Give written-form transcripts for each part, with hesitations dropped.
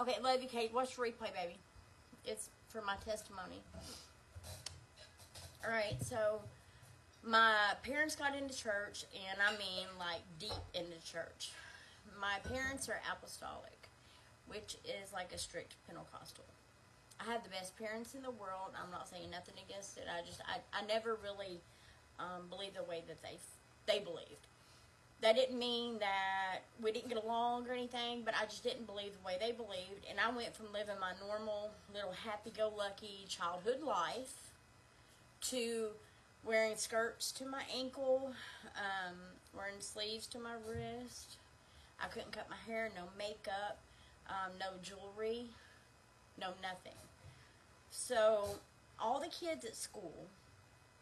Okay, love you, Kate. Watch the replay, baby. It's for my testimony. Alright, so my parents got into church, and I mean like deep into church. My parents are apostolic, which is like a strict Pentecostal. I have the best parents in the world. I'm not saying nothing against it. I never really believed the way that they believed. That didn't mean that we didn't get along or anything, but I just didn't believe the way they believed. And I went from living my normal little happy-go-lucky childhood life to wearing skirts to my ankle, wearing sleeves to my wrist. I couldn't cut my hair, no makeup, no jewelry, no nothing. So all the kids at school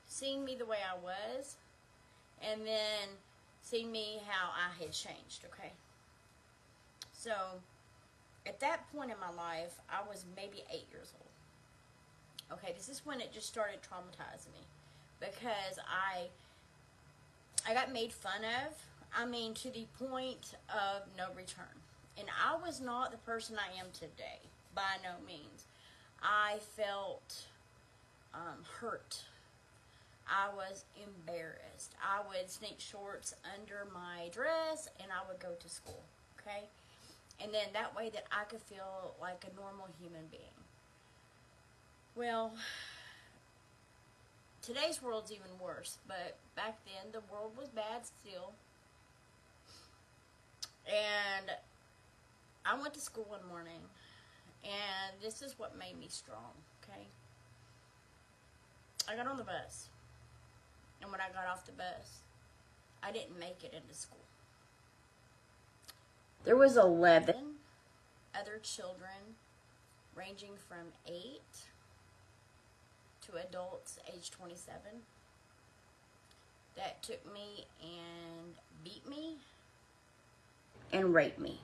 seeing me the way I was, and then seeing me how I had changed, okay? So at that point in my life, I was maybe 8 years old. Okay, this is when it just started traumatizing me, because I got made fun of, I mean, to the point of no return. And I was not the person I am today, by no means. I felt hurt. I was embarrassed. I would sneak shorts under my dress, and I would go to school, okay? And then that way that I could feel like a normal human being. Well, today's world's even worse, but back then the world was bad still. And I went to school one morning, and this is what made me strong, okay? I got on the bus, and when I got off the bus, I didn't make it into school. There was 11 other children ranging from 8 to adults age 27 that took me and beat me and raped me.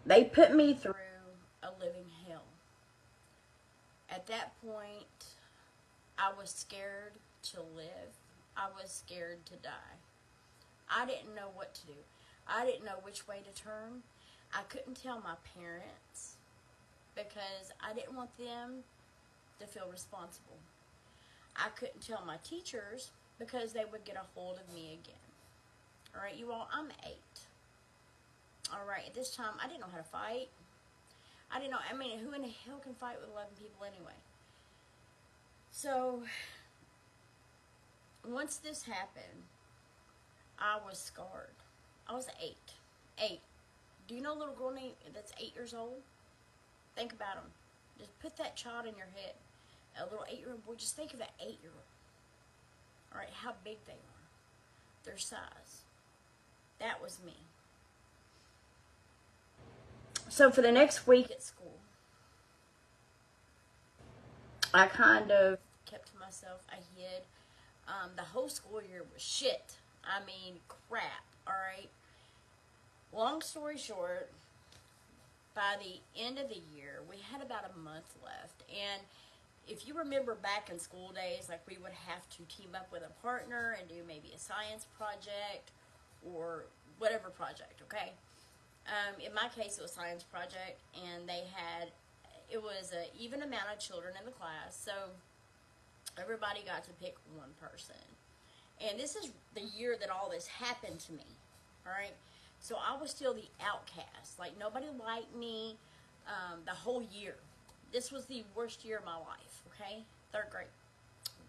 They put me through a living hell. At that point, I was scared to live. I was scared to die. I didn't know what to do. I didn't know which way to turn. I couldn't tell my parents because I didn't want them to feel responsible. I couldn't tell my teachers because they would get a hold of me again. All right, you all, I'm 8. All right, at this time, I didn't know how to fight. I didn't know, I mean, who in the hell can fight with 11 people anyway? So, once this happened, I was scarred. I was 8. 8. Do you know a little girl that's 8 years old? Think about them. Just put that child in your head. A little 8-year-old boy. Just think of an 8-year-old. All right, how big they are. Their size. That was me. So for the next week at school, I kind of kept to myself. I hid. The whole school year was shit. I mean, crap. All right. Long story short, by the end of the year, we had about a month left. And if you remember back in school days, like we would have to team up with a partner and do maybe a science project or whatever project, okay? In my case, it was a science project, and it was an even amount of children in the class, so everybody got to pick one person. And this is the year that all this happened to me, all right? So I was still the outcast. Like, nobody liked me the whole year. This was the worst year of my life, okay? 3rd grade,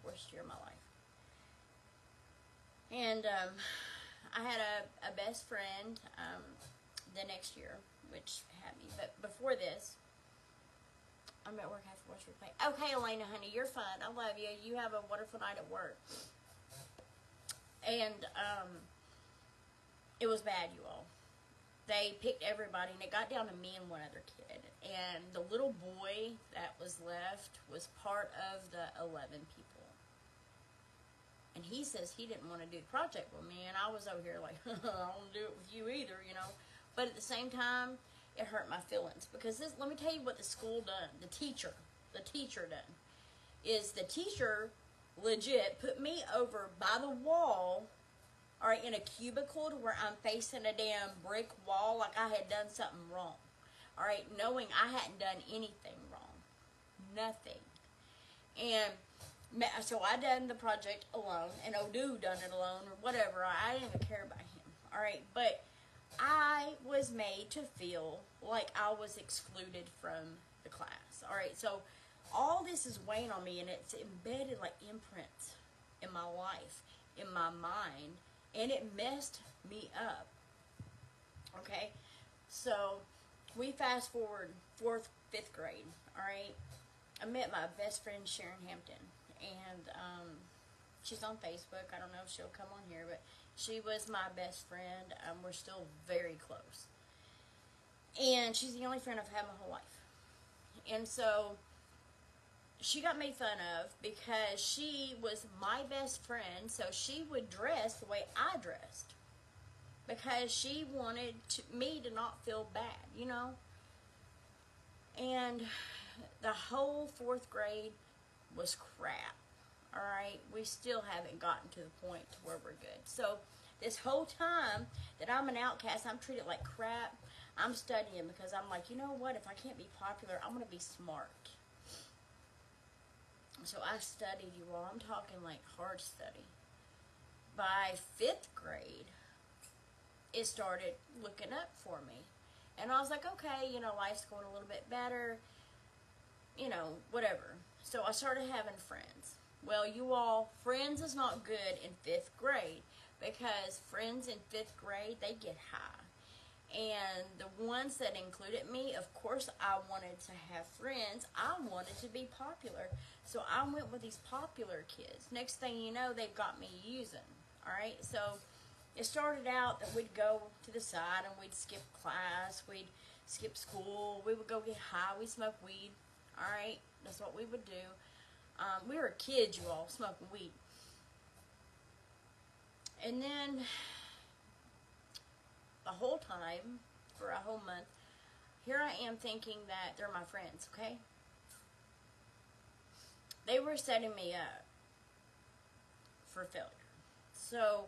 worst year of my life. And I had a best friend the next year, which had me. But before this, I'm at work, I have to watch replay. Okay, Elena, honey, you're fine. I love you. You have a wonderful night at work. And it was bad, you all. They picked everybody, and it got down to me and one other kid. And the little boy that was left was part of the 11 people. And he says he didn't want to do the project with me, and I was over here like, I don't want to do it with you either, you know. But at the same time, it hurt my feelings. Because let me tell you what the school done, the teacher done, is the teacher legit put me over by the wall all right, in a cubicle to where I'm facing a damn brick wall like I had done something wrong. All right, knowing I hadn't done anything wrong. Nothing. And so I done the project alone, and Odu done it alone, or whatever. I didn't even care about him. All right, but I was made to feel like I was excluded from the class. All right, so all this is weighing on me, and it's embedded like imprints in my life, in my mind, and it messed me up. Okay, so we fast forward 4th, 5th grade. All right, I met my best friend Sharon Hampton, and she's on Facebook. I don't know if she'll come on here, but she was my best friend. We're still very close, and she's the only friend I've had my whole life. And so she got made fun of because she was my best friend, so she would dress the way I dressed because she wanted me to not feel bad, you know. And the whole 4th grade was crap. All right, we still haven't gotten to the point to where we're good. So this whole time that I'm an outcast, I'm treated like crap. I'm studying because I'm like, you know what? If I can't be popular, I'm going to be smart. So I studied, you all. I'm talking like hard study. By 5th grade, it started looking up for me. And I was like, okay, you know, life's going a little bit better. You know, whatever. So I started having friends. Well, you all, friends is not good in 5th grade because friends in 5th grade, they get high. And the ones that included me, of course, I wanted to have friends. I wanted to be popular. So I went with these popular kids. Next thing you know, they've got me using. All right? So it started out that we'd go to the side and we'd skip class. We'd skip school. We would go get high. We'd smoke weed. All right? That's what we would do. We were kids, you all, smoking weed. And then the whole time, for a whole month, here I am thinking that they're my friends, okay? They were setting me up for failure. So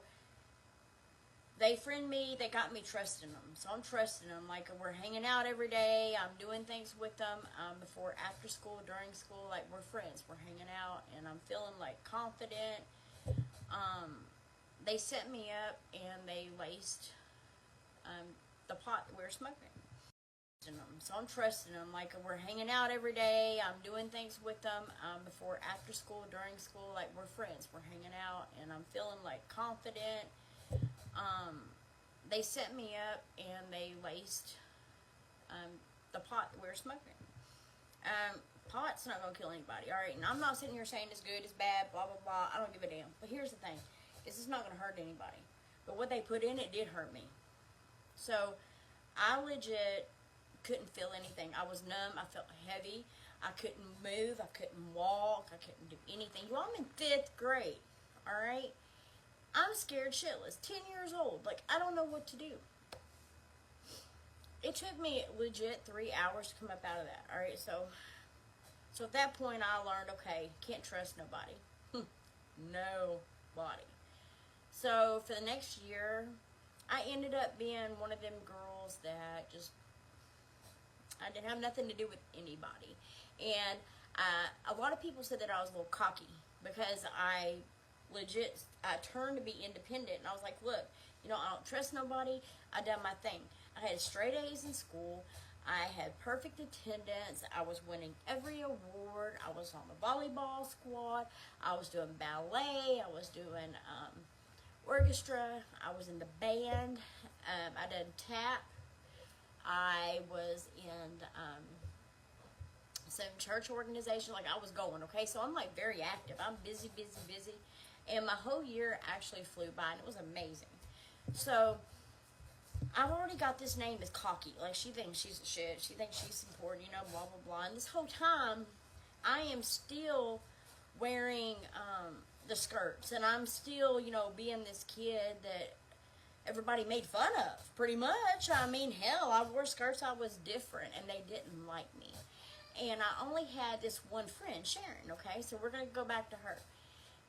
they friend me, they got me trusting them. So I'm trusting them. Like, we're hanging out every day. I'm doing things with them before, after school, during school. Like, we're friends. We're hanging out, and I'm feeling, like, confident. They set me up, and they laced the pot that we were smoking. So I'm trusting them. Like, we're hanging out every day. I'm doing things with them before, after school, during school. Like, we're friends. We're hanging out, and I'm feeling, like, confident. They set me up, and they laced the pot that we were smoking. Pot's not going to kill anybody, all right? And I'm not sitting here saying it's good, it's bad, blah, blah, blah. I don't give a damn. But here's the thing. This is not going to hurt anybody. But what they put in it did hurt me. So I legit couldn't feel anything. I was numb. I felt heavy. I couldn't move. I couldn't walk. I couldn't do anything. You all, I'm in 5th grade, all right? I'm scared shitless. 10 years old. Like, I don't know what to do. It took me legit 3 hours to come up out of that, all right? So at that point, I learned, okay, can't trust nobody. Nobody. So for the next year, I ended up being one of them girls that just, I didn't have nothing to do with anybody. And a lot of people said that I was a little cocky because I turned to be independent. And I was like, look, you know, I don't trust nobody. I done my thing. I had straight A's in school. I had perfect attendance. I was winning every award. I was on the volleyball squad. I was doing ballet. I was doing orchestra. I was in the band. I did tap. I was in some church organization. Like, I was going, okay? So I'm, like, very active. I'm busy. And my whole year actually flew by, and it was amazing. So I've already got this name as cocky. Like, she thinks she's a shit. She thinks she's important, you know, blah, blah, blah. And this whole time, I am still wearing the skirts. And I'm still, you know, being this kid that everybody made fun of, pretty much. I mean, hell, I wore skirts. I was different, and they didn't like me. And I only had this one friend, Sharon, okay? So we're going to go back to her.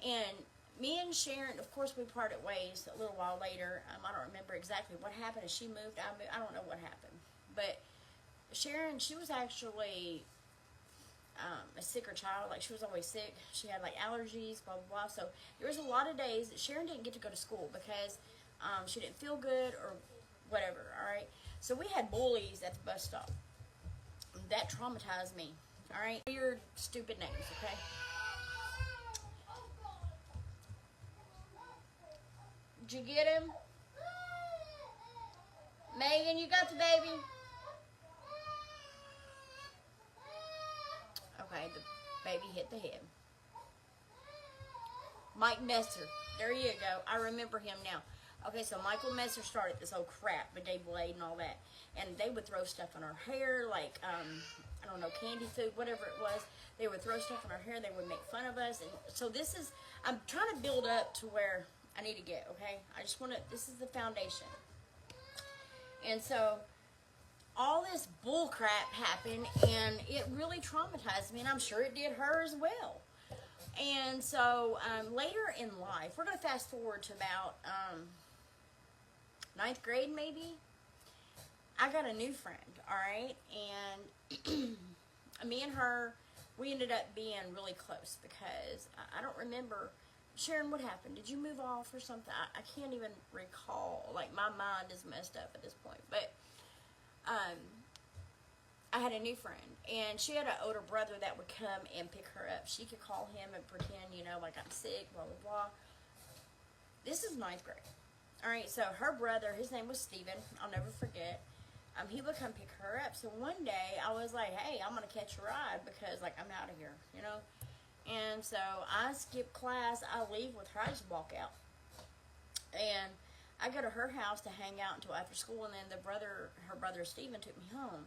And me and Sharon, of course, we parted ways a little while later. I don't remember exactly what happened. As she moved, I moved. I don't know what happened. But Sharon, she was actually a sicker child. Like, she was always sick. She had, like, allergies, blah, blah, blah. So there was a lot of days that Sharon didn't get to go to school because she didn't feel good or whatever, all right? So we had bullies at the bus stop. That traumatized me, all right? Weird, stupid names, okay? Did you get him? Megan, you got the baby? Okay, the baby hit the head. Mike Messer. There you go. I remember him now. Okay, so Michael Messer started this whole crap with Dave Blade and all that. And they would throw stuff in our hair, like, I don't know, candy food, whatever it was. They would throw stuff in our hair. They would make fun of us. And so this is, I'm trying to build up to where I need to get, okay? I just want to, this is the foundation. And so all this bull crap happened, and it really traumatized me, and I'm sure it did her as well. And so later in life, we're going to fast forward to about 9th grade maybe. I got a new friend, all right? And me and her, we ended up being really close because I don't remember. Sharon, what happened? Did you move off or something? I can't even recall. Like, my mind is messed up at this point. But I had a new friend, and she had an older brother that would come and pick her up. She could call him and pretend, you know, like I'm sick, blah, blah, blah. This is 9th grade. All right, so her brother, his name was Steven. I'll never forget. He would come pick her up. So one day, I was like, hey, I'm going to catch a ride because, like, I'm out of here, you know. And so I skip class. I leave with her. I just walk out. And I go to her house to hang out until after school, and then her brother Steven took me home.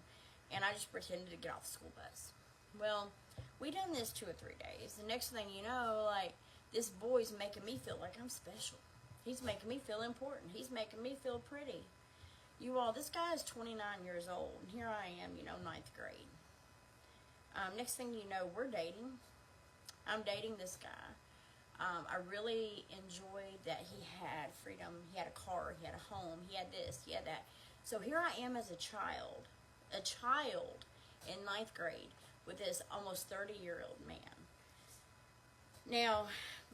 And I just pretended to get off the school bus. Well, we done this 2 or 3 days. The next thing you know, like, this boy's making me feel like I'm special. He's making me feel important. He's making me feel pretty. You all, this guy is 29 years old, and here I am, you know, 9th grade. Next thing you know, we're dating. I'm dating this guy. I really enjoyed that he had freedom. He had a car, he had a home, he had this, he had that. So here I am as a child in 9th grade with this almost 30-year-old man. Now,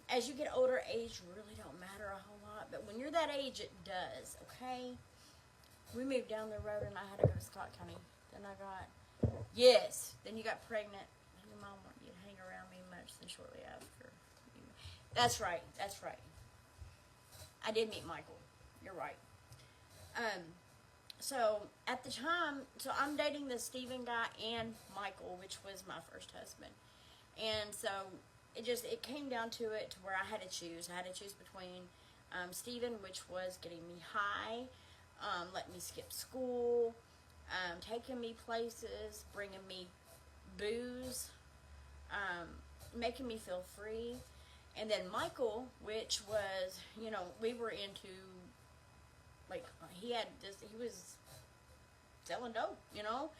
as you get older, age really don't matter a whole lot, but when you're that age, it does, okay? We moved down the road, and I had to go to Scott County. Then I got, yes, then you got pregnant. Your mom wanted you to hang around me much, then shortly after. That's right, that's right. I did meet Michael. You're right. So at the time, so I'm dating this Steven guy and Michael, which was my first husband. And so it came down to it to where I had to choose. I had to choose between Steven, which was getting me high, letting me skip school, taking me places, bringing me booze, making me feel free. And then Michael, which was, you know, we were into, like, he was selling dope, you know?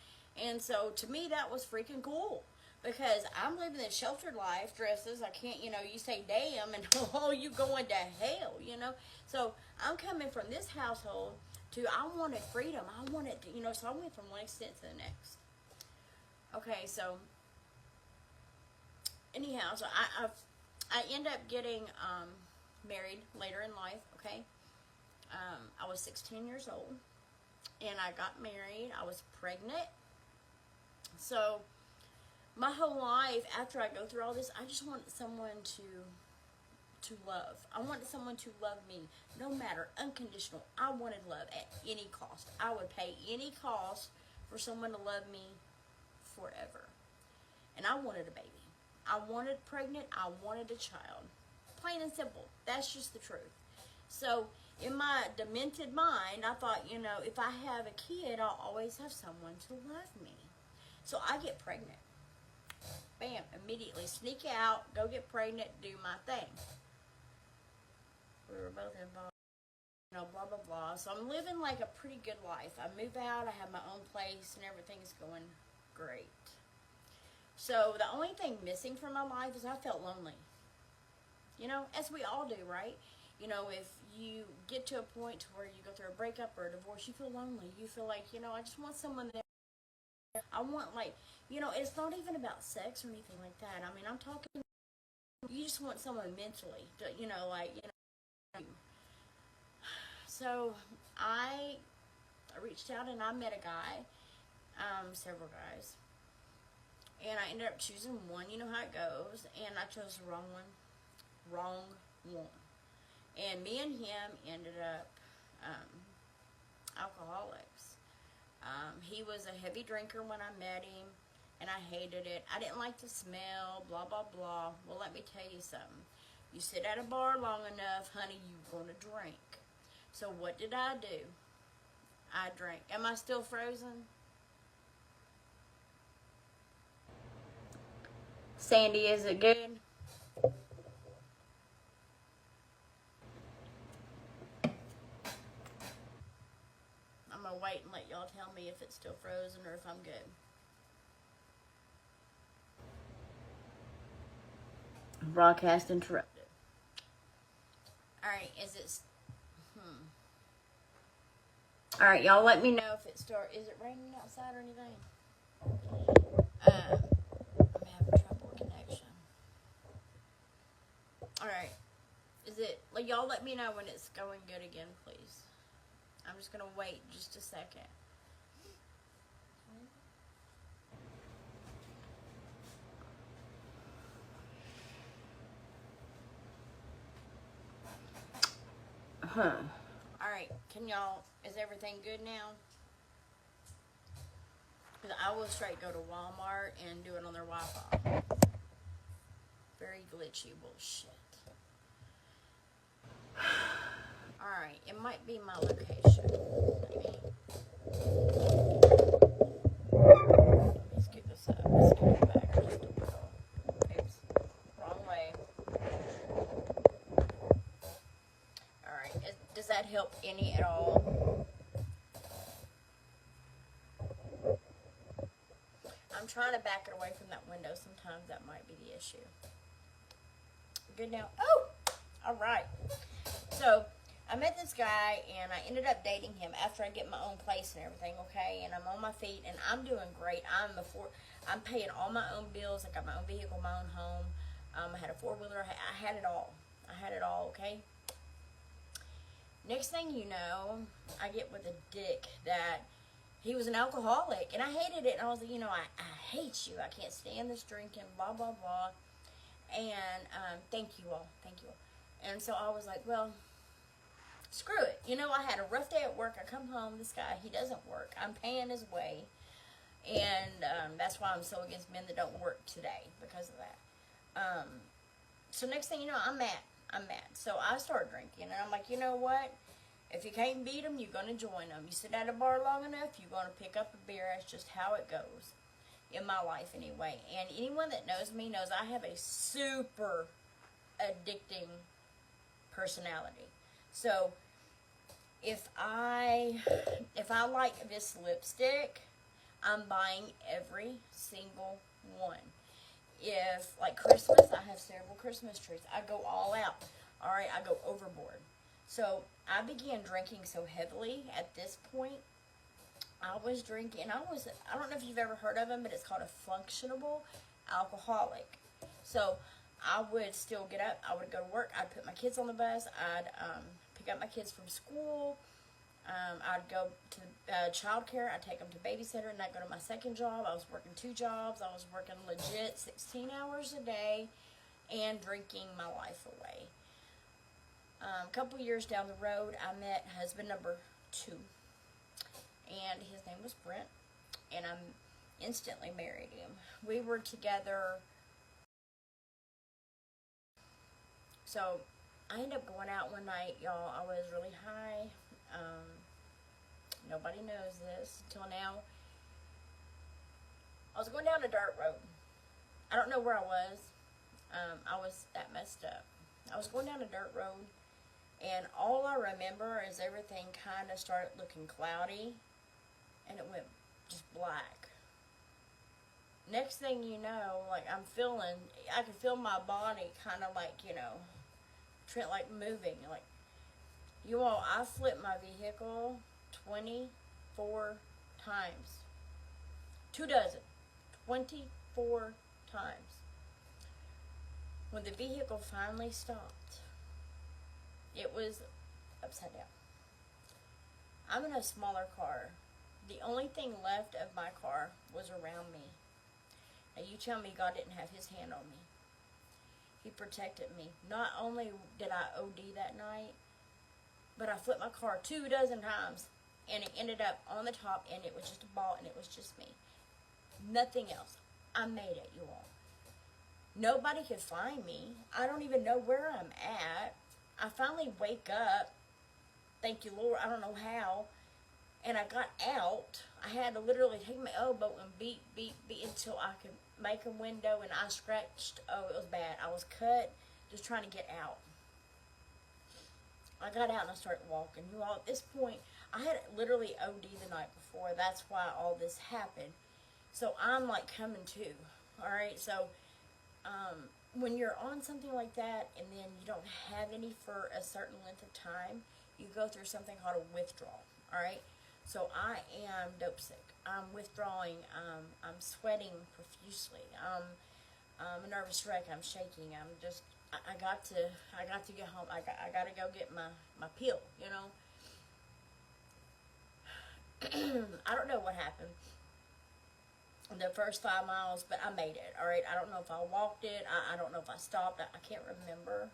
And so, to me, that was freaking cool. Because I'm living this sheltered life, dresses, I can't, you know, you say damn, and oh, you going to hell, you know? So, I'm coming from this household to, I wanted freedom. I wanted to, you know, so I went from one extent to the next. Okay, so, anyhow, so I end up getting married later in life, okay? I was 16 years old, and I got married. I was pregnant. So, my whole life, after I go through all this, I just wanted someone to love. I wanted someone to love me, no matter, unconditional. I wanted love at any cost. I would pay any cost for someone to love me forever. And I wanted a baby. I wanted pregnant. I wanted a child. Plain and simple. That's just the truth. So, in my demented mind, I thought, you know, if I have a kid, I'll always have someone to love me. So, I get pregnant. Bam, immediately sneak out, go get pregnant, do my thing. We were both involved, you know, blah, blah, blah. So, I'm living like a pretty good life. I move out, I have my own place, and everything's going great. So, the only thing missing from my life is I felt lonely. You know, as we all do, right? You know, if you get to a point where you go through a breakup or a divorce, you feel lonely. You feel like, you know, I just want someone there. I want, like, you know, it's not even about sex or anything like that. I mean, I'm talking, you just want someone mentally, to, you know, like, you know. So I reached out and I met a guy, several guys, and I ended up choosing one. You know how it goes, and I chose the wrong one. And me and him ended up alcoholics. He was a heavy drinker when I met him, and I hated it. I didn't like the smell, blah, blah, blah. Well, let me tell you something. You sit at a bar long enough, honey, you're going to drink. So what did I do? I drank. Am I still frozen? Sandy, is it good? I'm going to wait and let y'all tell me if it's still frozen or if I'm good. Broadcast interrupted. Alright, is it... Alright, y'all let me know if it starts... Is it raining outside or anything? I'm having trouble with connection. Alright. Is it... Like, y'all let me know when it's going good again, please. I'm just going to wait just a second. Alright, can y'all... Is everything good now? Because I will straight go to Walmart and do it on their Wi-Fi. Very glitchy bullshit. Alright, it might be my location. Let me scoot this up. Let's scoot it back just a little. Oops. Wrong way. Alright, does that help any at all? I'm trying to back it away from that window. Sometimes that might be the issue. Good now. Oh! Alright. So, I met this guy and I ended up dating him after I get my own place and everything, okay? And I'm on my feet and I'm doing great. I'm paying all my own bills. I got my own vehicle, my own home. I had a four-wheeler. I had it all. Okay? Next thing you know, I get with a dick that he was an alcoholic, and I hated it. And I was like, you know, I hate you. I can't stand this drinking, blah, blah, blah. And thank you all. And so I was like, well, screw it. You know, I had a rough day at work. I come home, this guy, he doesn't work. I'm paying his way. And that's why I'm so against men that don't work today, because of that. So next thing you know, I'm mad. So I start drinking, and I'm like, you know what? If you can't beat them, you're going to join them. You sit at a bar long enough, you're going to pick up a beer. That's just how it goes in my life anyway. And anyone that knows me knows I have a super addicting personality. So if I like this lipstick, I'm buying every single one. If, like Christmas, I have several Christmas trees. I go all out. Alright, I go overboard. So, I began drinking so heavily at this point. I was drinking, I don't know if you've ever heard of them, but it's called a functional alcoholic. So, I would still get up, I would go to work, I'd put my kids on the bus, I'd pick up my kids from school, I'd go to childcare, I'd take them to babysitter, and I'd go to my second job. I was working 2 jobs, I was working legit 16 hours a day, and drinking my life away. A couple years down the road, I met husband number 2, and his name was Brent, and I instantly married him. We were together, so I ended up going out one night, y'all. I was really high. Nobody knows this until now. I was going down a dirt road. I don't know where I was. I was that messed up. I was going down a dirt road, and all I remember is everything kind of started looking cloudy, and it went just black. Next thing you know, like I can feel my body kind of like, you know, like moving. Like, you all, I flipped my vehicle 24 times. 24 24 times. When the vehicle finally stopped, it was upside down. I'm in a smaller car. The only thing left of my car was around me. Now you tell me God didn't have his hand on me. He protected me. Not only did I OD that night, but I flipped my car 24 times, and it ended up on the top, and it was just a ball, and it was just me. Nothing else. I made it, you all. Nobody could find me. I don't even know where I'm at. I finally wake up. Thank you, Lord. I don't know how. And I got out. I had to literally take my elbow and beat until I could make a window, and I scratched. Oh, it was bad. I was cut just trying to get out. I got out and I started walking. You all, at this point, I had literally OD the night before. That's why all this happened. So I'm like coming to. All right. So when you're on something like that and then you don't have any for a certain length of time, you go through something called a withdrawal. All right. So I am dope sick. I'm withdrawing. I'm sweating profusely. I'm a nervous wreck. I'm shaking. I'm just. I got to get home. I got to go get my pill. You know. I don't know what happened the first 5 miles, but I made it. All right. I don't know if I walked it. I don't know if I stopped. I can't remember.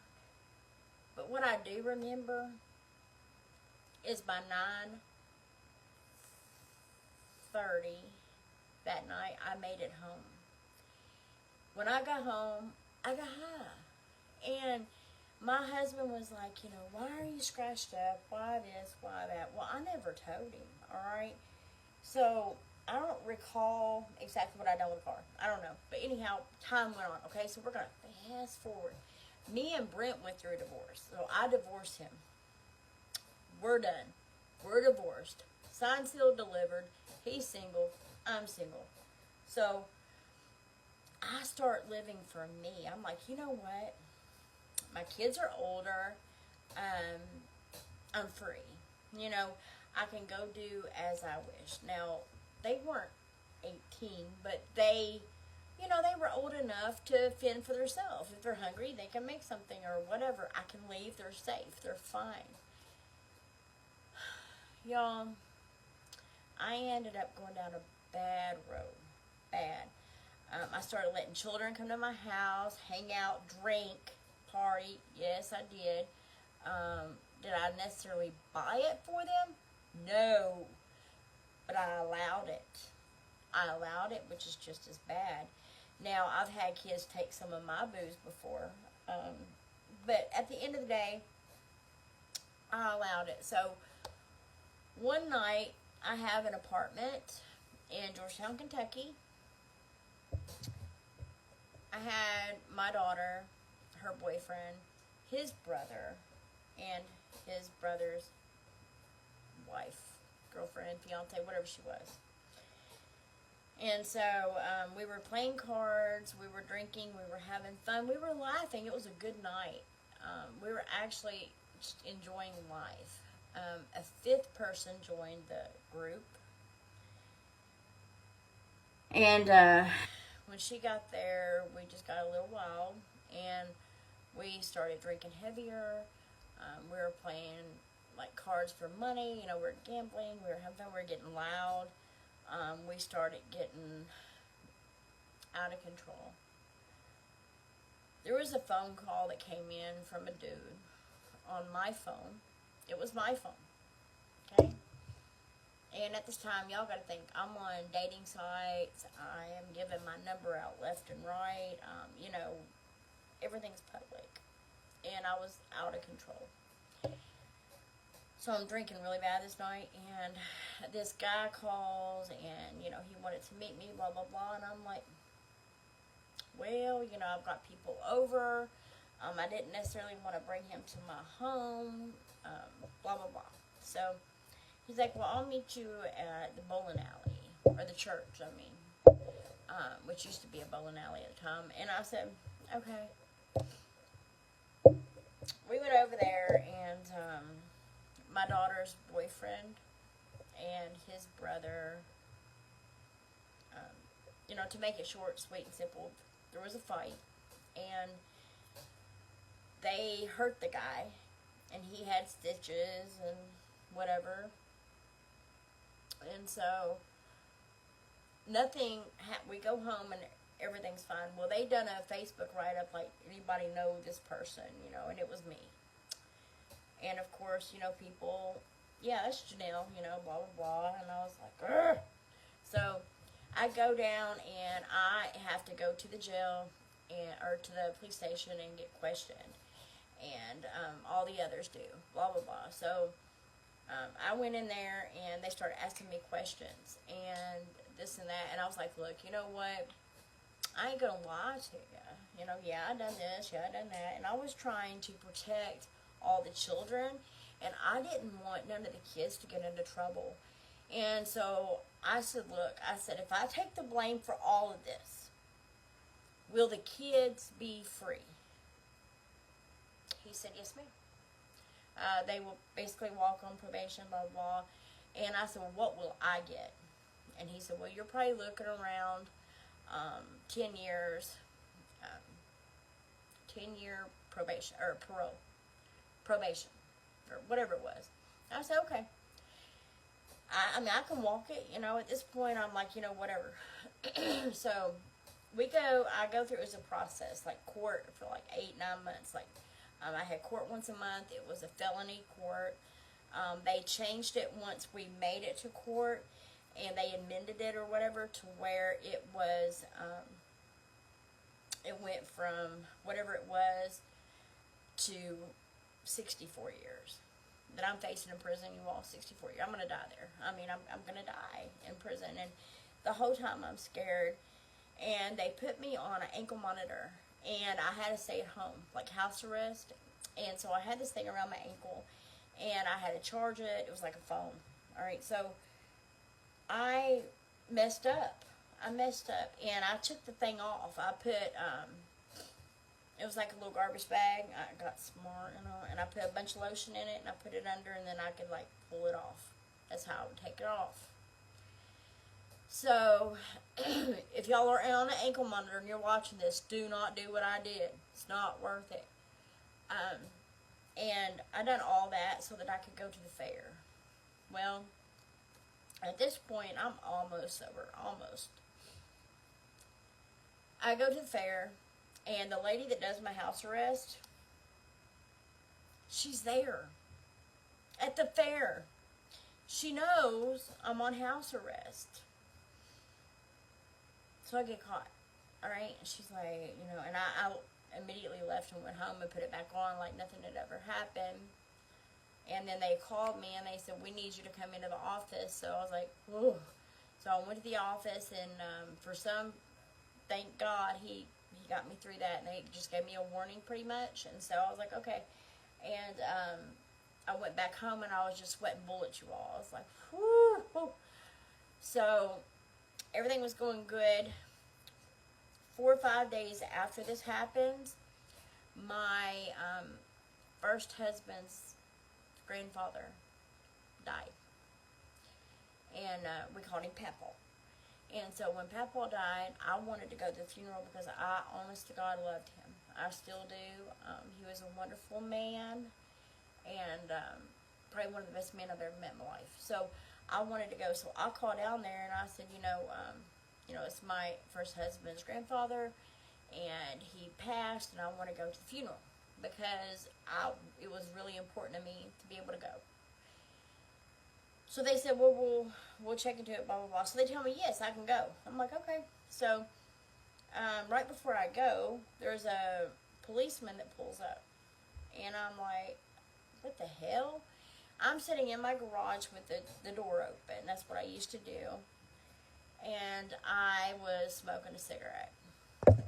But what I do remember is by 9:30 that night, I made it home. When I got home, I got high. And my husband was like, you know, why are you scratched up? Why this? Why that? Well, I never told him, all right? So I don't recall exactly what I done with the car. I don't know. But anyhow, time went on, okay? So we're going to fast forward. Me and Brent went through a divorce. So I divorced him. We're done. We're divorced. Signed, sealed, delivered. He's single. I'm single. So I start living for me. I'm like, you know what? My kids are older. I'm free. You know, I can go do as I wish. Now, they weren't 18, but they, you know, they were old enough to fend for themselves. If they're hungry, they can make something or whatever. I can leave. They're safe. They're fine. Y'all, I ended up going down a bad road. Bad. I started letting children come to my house, hang out, drink, party. Yes, I did. Did I necessarily buy it for them? No. But I allowed it. I allowed it, which is just as bad. Now, I've had kids take some of my booze before. But at the end of the day, I allowed it. So, one night, I have an apartment in Georgetown, Kentucky. I had my daughter, her boyfriend, his brother, and his brother's wife, girlfriend, fiance, whatever she was. And so we were playing cards, we were drinking, we were having fun, we were laughing. It was a good night. We were actually just enjoying life. A fifth person joined the group. And when she got there, we just got a little wild, and we started drinking heavier. We were playing like cards for money. You know, we were gambling. We were having fun. We were getting loud. We started getting out of control. There was a phone call that came in from a dude on my phone. It was my phone. Okay? And at this time, y'all got to think, I'm on dating sites. I am giving my number out left and right. You know, everything's public. And I was out of control. So I'm drinking really bad this night. And this guy calls and, you know, he wanted to meet me, blah, blah, blah. And I'm like, well, you know, I've got people over. I didn't necessarily want to bring him to my home. Blah, blah, blah. So he's like, well, I'll meet you at the bowling alley, or the church, I mean, which used to be a bowling alley at the time. And I said, okay. We went over there, and my daughter's boyfriend and his brother, to make it short, sweet, and simple, there was a fight, and they hurt the guy, and he had stitches and whatever, and so we go home and everything's fine. Well, they done a Facebook write-up like, anybody know this person, and it was me. And of course, people, yeah, that's Genell, blah, blah, blah, and I was like, ugh. So I go down and I have to go to the jail or to the police station and get questioned, and all the others do, blah, blah, blah. So I went in there and they started asking me questions and this and that, and I was like, look, you know what, I ain't gonna lie to you. Yeah, I done this, yeah, I done that, and I was trying to protect all the children, and I didn't want none of the kids to get into trouble. And so I said, look, if I take the blame for all of this, will the kids be free? He said, yes, ma'am. They will basically walk on probation, blah, blah, blah. And I said, well, what will I get? And he said, well, you're probably looking around 10 years, 10-year probation, or probation, or whatever it was. I said, okay. I mean, I can walk it, at this point, I'm like, whatever. So, I go through, it was a process, like court for like 8-9 months. Like, I had court once a month. It was a felony court. They changed it once we made it to court, and they amended it or whatever to where it was, it went from whatever it was to 64 years that I'm facing in prison. You all, 64 years. I'm going to die there. I mean, I'm going to die in prison. And the whole time I'm scared. And they put me on an ankle monitor. And I had to stay at home, like house arrest. And so I had this thing around my ankle. And I had to charge it. It was like a phone. Alright, so I messed up. And I took the thing off. I put, it was like a little garbage bag. I got smart, and I put a bunch of lotion in it, and I put it under, and then I could, like, pull it off. That's how I would take it off. So, if y'all are on an ankle monitor and you're watching this, do not do what I did. It's not worth it. And I done all that so that I could go to the fair. Well, at this point, I'm almost sober. Almost. I go to the fair, and the lady that does my house arrest, she's there at the fair. She knows I'm on house arrest. So I get caught. Alright? And she's like, and I immediately left and went home and put it back on like nothing had ever happened. And then they called me and they said, we need you to come into the office. So I was like, whew. So I went to the office, and thank God, he got me through that, and they just gave me a warning pretty much. And so I was like, okay. And I went back home, and I was just sweating bullets, you all. I was like, whew, whew. So everything was going good. 4 or 5 days after this happened, my first husband's grandfather died. And we called him Papa. And so when Papa died, I wanted to go to the funeral because I, honest to God, loved him. I still do. He was a wonderful man, and probably one of the best men I've ever met in my life. So I wanted to go. So I called down there and I said, it's my first husband's grandfather, and he passed, and I want to go to the funeral because it was really important to me to be able to go. So they said, well, we'll check into it, blah, blah, blah. So they tell me, yes, I can go. I'm like, okay. So right before I go, there's a policeman that pulls up. And I'm like, what the hell? I'm sitting in my garage with the door open. That's what I used to do. And I was smoking a cigarette.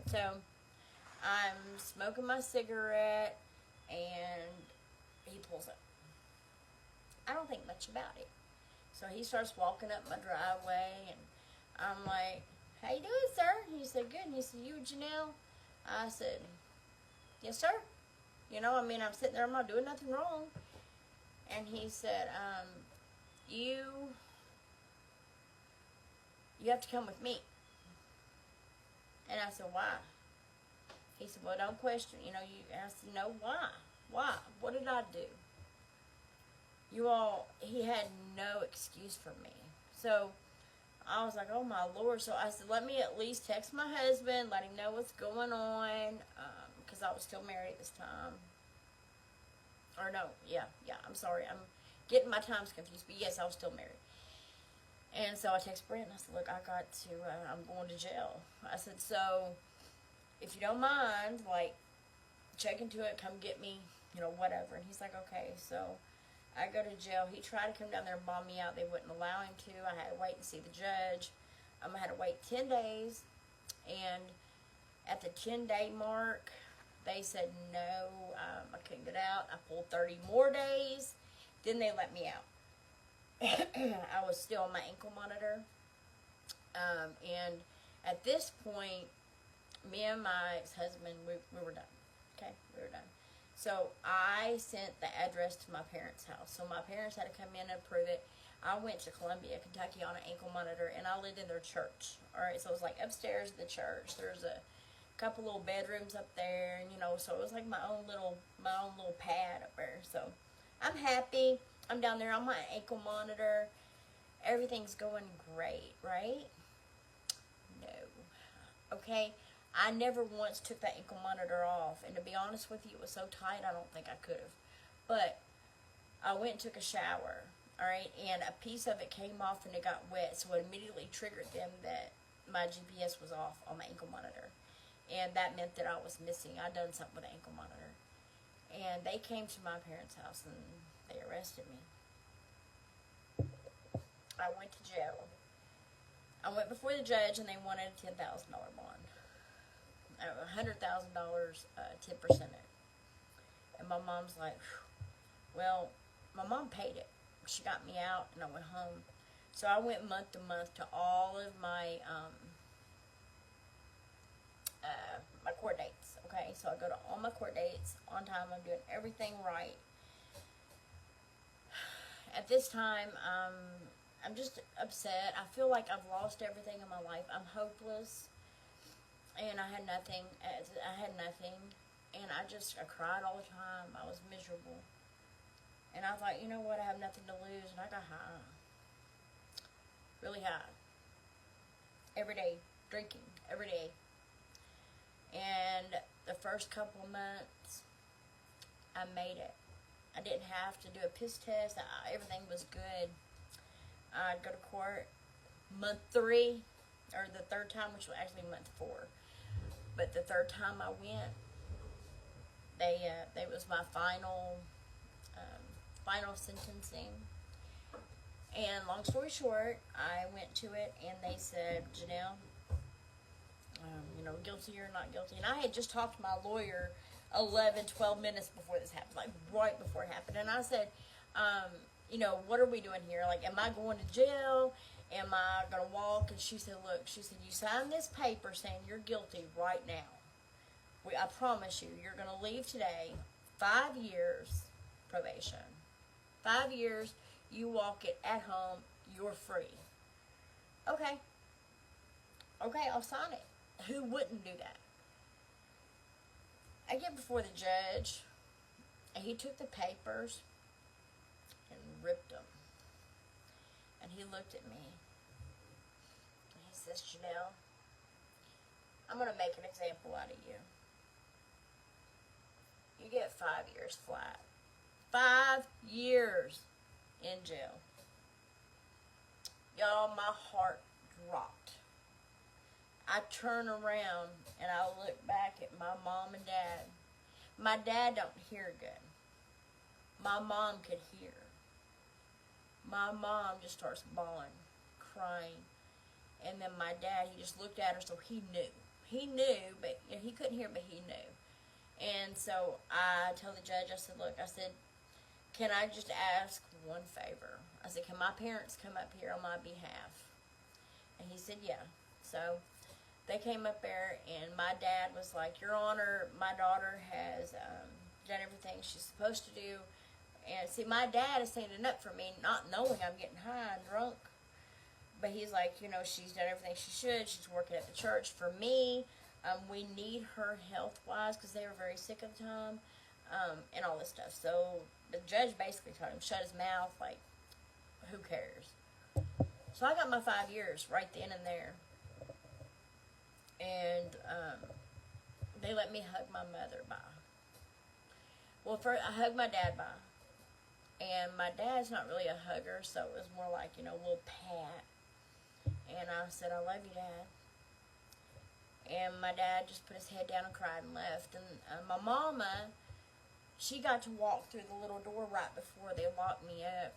So I'm smoking my cigarette, and he pulls up. I don't think much about it. So he starts walking up my driveway, and I'm like, how you doing, sir? He said, good. And he said, you Genell? I said, yes, sir. You know, I mean, I'm sitting there, I'm not doing nothing wrong. And he said, you have to come with me. And I said, why? He said, well, don't question, you know, and I said, no, why? Why? What did I do? He had no excuse for me. So I was like, oh my Lord. So I said, let me at least text my husband, let him know what's going on, because I was still married at this time. Or no, yeah, I'm sorry. I'm getting my times confused, but yes, I was still married. And so I texted Brent and I said, look, I'm going to jail. I said, so if you don't mind, like, check into it, come get me, you know, whatever. And he's like, okay. So I go to jail. He tried to come down there and bomb me out. They wouldn't allow him to. I had to wait and see the judge. I had to wait 10 days. And at the 10-day mark, they said no, I couldn't get out. I pulled 30 more days. Then they let me out. I was still on my ankle monitor. And at this point, me and my ex-husband, we were done. Okay, we were done. So I sent the address to my parents' house. So my parents had to come in and approve it. I went to Columbia, Kentucky on an ankle monitor, and I lived in their church. All right, so it was like upstairs in the church. There's a couple little bedrooms up there, and you know, so it was like my own little pad up there. So I'm happy. I'm down there on my ankle monitor. Everything's going great, right? No. Okay. I never once took that ankle monitor off, and to be honest with you, it was so tight I don't think I could have. But I went and took a shower, all right, and a piece of it came off and it got wet, so it immediately triggered them that my GPS was off on my ankle monitor, and that meant that I was missing. I'd done something with the ankle monitor, and they came to my parents' house and they arrested me. I went to jail. I went before the judge, and they wanted a $10,000 bond. $100,000, 10% it. And my mom's like, well, my mom paid it. She got me out, and I went home. So I went month to month to all of my my court dates. Okay, so I go to all my court dates on time. I'm doing everything right. At this time, I'm just upset. I feel like I've lost everything in my life. I'm hopeless. And I had nothing, and I cried all the time. I was miserable, and I thought, you know what, I have nothing to lose, and I got high, really high, every day, drinking, every day, and the first couple months, I made it. I didn't have to do a piss test. Everything was good. I'd go to court month 3, or the third time, which was actually month 4. But the third time I went, they was my final sentencing. And long story short, I went to it, and they said, Genell, you know, guilty or not guilty. And I had just talked to my lawyer 12 minutes before this happened, like right before it happened. And I said, you know, what are we doing here? Like, am I going to jail? Am I going to walk? And she said, look, you sign this paper saying you're guilty right now. I promise you, you're going to leave today, 5 years probation. 5 years, you walk it at home, you're free. Okay, I'll sign it. Who wouldn't do that? I get before the judge, and he took the papers and ripped them. And he looked at me, and he says, Genell, I'm going to make an example out of you. You get 5 years flat. 5 years in jail. Y'all, my heart dropped. I turn around, and I look back at my mom and dad. My dad don't hear good. My mom could hear. My mom just starts bawling, crying. And then my dad, he just looked at her, so he knew. He knew, but you know, he couldn't hear, but he knew. And so I told the judge, I said, look, can I just ask one favor? I said, can my parents come up here on my behalf? And he said, yeah. So they came up there, and my dad was like, Your Honor, my daughter has done everything she's supposed to do. And see, my dad is standing up for me, not knowing I'm getting high and drunk. But he's like, you know, she's done everything she should. She's working at the church. For me, we need her health-wise because they were very sick at the time, and all this stuff. So the judge basically told him, shut his mouth, like, who cares? So I got my 5 years right then and there. And they let me hug my mother bye. Well, first I hugged my dad bye. And my dad's not really a hugger, so it was more like, you know, a little pat. And I said, I love you, Dad. And my dad just put his head down and cried and left. And my mama, she got to walk through the little door right before they locked me up.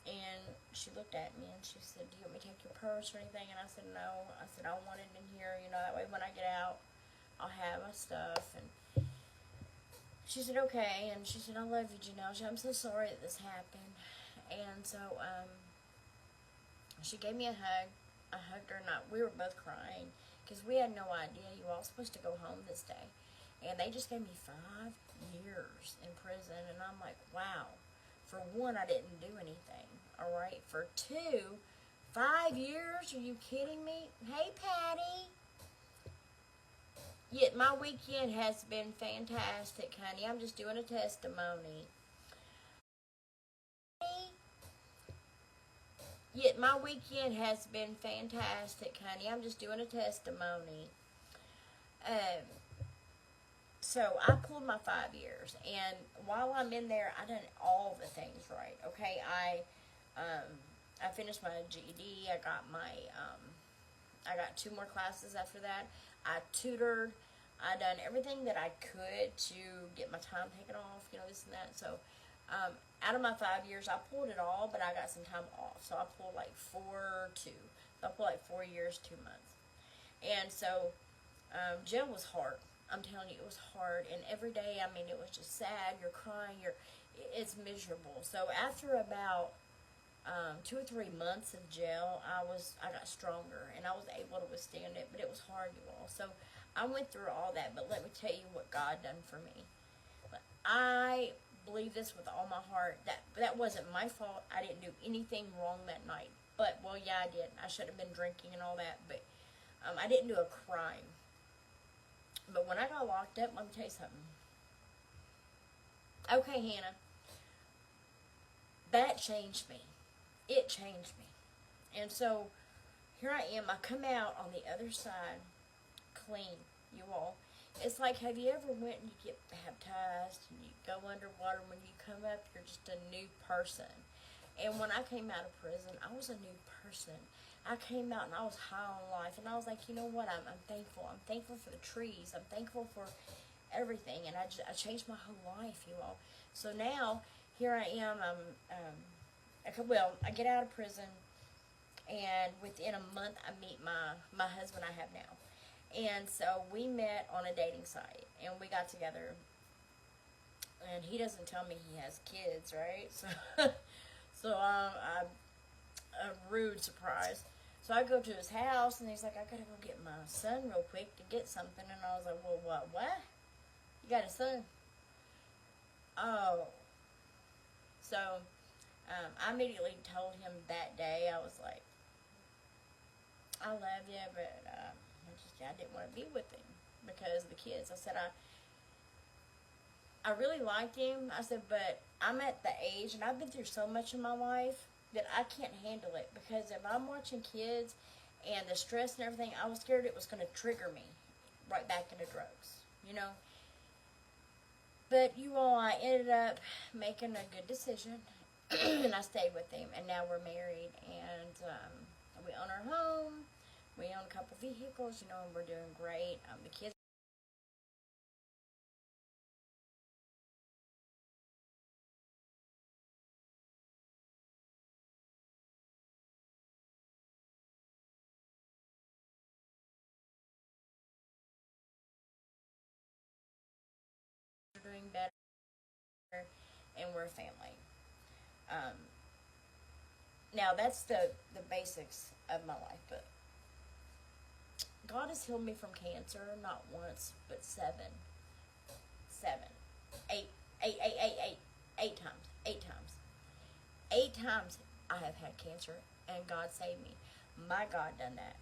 And she looked at me and she said, do you want me to take your purse or anything? And I said, no. I said, I want it in here, you know, that way when I get out, I'll have my stuff. And she said, okay. And she said, I love you, Genell. I'm so sorry that this happened. And so she gave me a hug. I hugged her, and we were both crying because we had no idea you were all supposed to go home this day. And they just gave me 5 years in prison. And I'm like, wow. For 1, I didn't do anything. All right. For 2, 5 years? Are you kidding me? Hey, Patty. Yet my weekend has been fantastic, honey. I'm just doing a testimony. Yet my weekend has been fantastic, honey. I'm just doing a testimony. So I pulled my 5 years, and while I'm in there, I done all the things right. Okay, I finished my GED. I got 2 more classes after that. I tutored. I done everything that I could to get my time taken off, you know, this and that. So, out of my 5 years, I pulled it all, but I got some time off. So I pulled like 4 years, 2 months. And so, jail was hard. I'm telling you, it was hard. And every day, I mean, it was just sad. You're crying. It's miserable. So after about 2 or 3 months of jail, I got stronger and I was able to withstand it, but it was hard, you all. So I went through all that, but let me tell you what God done for me. I believe this with all my heart. That wasn't my fault. I didn't do anything wrong that night. But, well, yeah, I did. I should have been drinking and all that, but I didn't do a crime. But when I got locked up, let me tell you something. Okay, Hannah, that changed me. It changed me. And so, here I am. I come out on the other side clean, you all. It's like, have you ever went and you get baptized and you go underwater, when you come up, you're just a new person. And when I came out of prison, I was a new person. I came out and I was high on life, and I was like, you know what, I'm thankful. I'm thankful for the trees. I'm thankful for everything, and I changed my whole life, you all. So now, here I am, I get out of prison, and within a month, I meet my husband I have now. And so we met on a dating site, and we got together, and he doesn't tell me he has kids, right? So a rude surprise. So I go to his house, and he's like, I gotta go get my son real quick to get something. And I was like, well, what? You got a son? Oh. So I immediately told him that day, I was like, I love you, but I didn't want to be with him because of the kids. I said, I really liked him. I said, but I'm at the age, and I've been through so much in my life that I can't handle it, because if I'm watching kids and the stress and everything, I was scared it was going to trigger me right back into drugs, you know. But you all, I ended up making a good decision, and I stayed with him, and now we're married, and we own our home. We own a couple vehicles, you know, and we're doing great. The kids are doing better, and we're a family. Now, that's the basics of my life, but God has healed me from cancer, not once, but seven, Eight times. 8 times. 8 times I have had cancer, and God saved me. My God done that.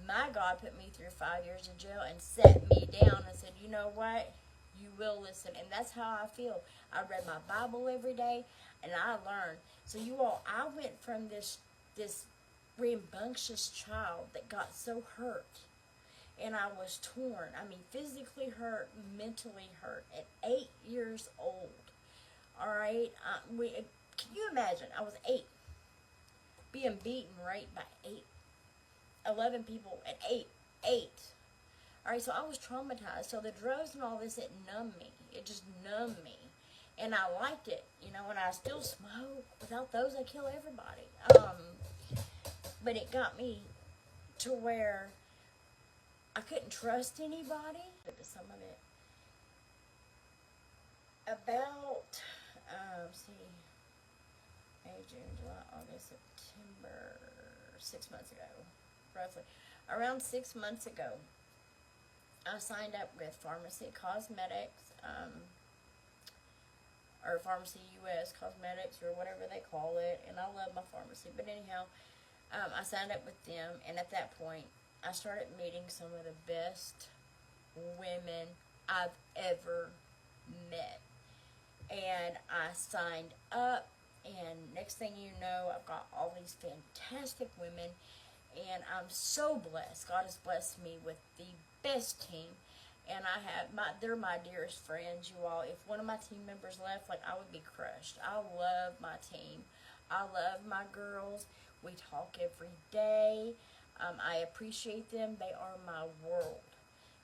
My God put me through 5 years in jail and set me down and said, you know what? You will listen. And that's how I feel. I read my Bible every day, and I learned. So you all, I went from this rambunctious child that got so hurt, and I was torn. I mean, physically hurt, mentally hurt at 8 years old. All right? Can you imagine? I was 8, being beaten, right, by 11 people at 8. All right, so I was traumatized. So the drugs and all this, it numbed me. It just numbed me. And I liked it, and I still smoke. Without those, I kill everybody. But it got me to where I couldn't trust anybody. Some of it. About, May, June, July, August, September, 6 months ago, roughly. Around 6 months ago, I signed up with Pharmacy Cosmetics, or Pharmacy US Cosmetics, or whatever they call it, and I love my pharmacy. But anyhow, I signed up with them, and at that point, I started meeting some of the best women I've ever met. And I signed up, and next thing you know, I've got all these fantastic women, and I'm so blessed. God has blessed me with the best team, and they're my dearest friends, you all. If one of my team members left, I would be crushed. I love my team. I love my girls. We talk every day. I appreciate them. They are my world.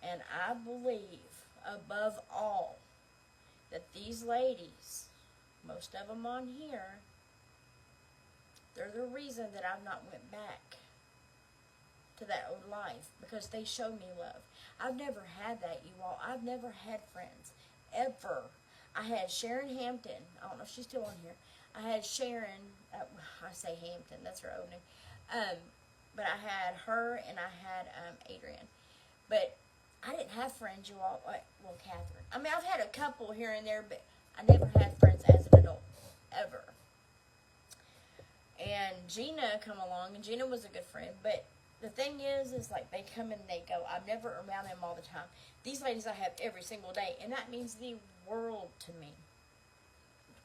And I believe, above all, that these ladies, most of them on here, they're the reason that I've not went back to that old life, because they show me love. I've never had that, you all. I've never had friends, ever. I had Sharon Hampton. I don't know if she's still on here. I had Sharon, I say Hampton, that's her old name. But I had her, and I had Adrian. But I didn't have friends, you all. Well, Catherine. I mean, I've had a couple here and there, but I never had friends as an adult, ever. And Gina come along, and Gina was a good friend, but the thing is they come and they go. I'm never around them all the time. These ladies I have every single day, and that means the world to me.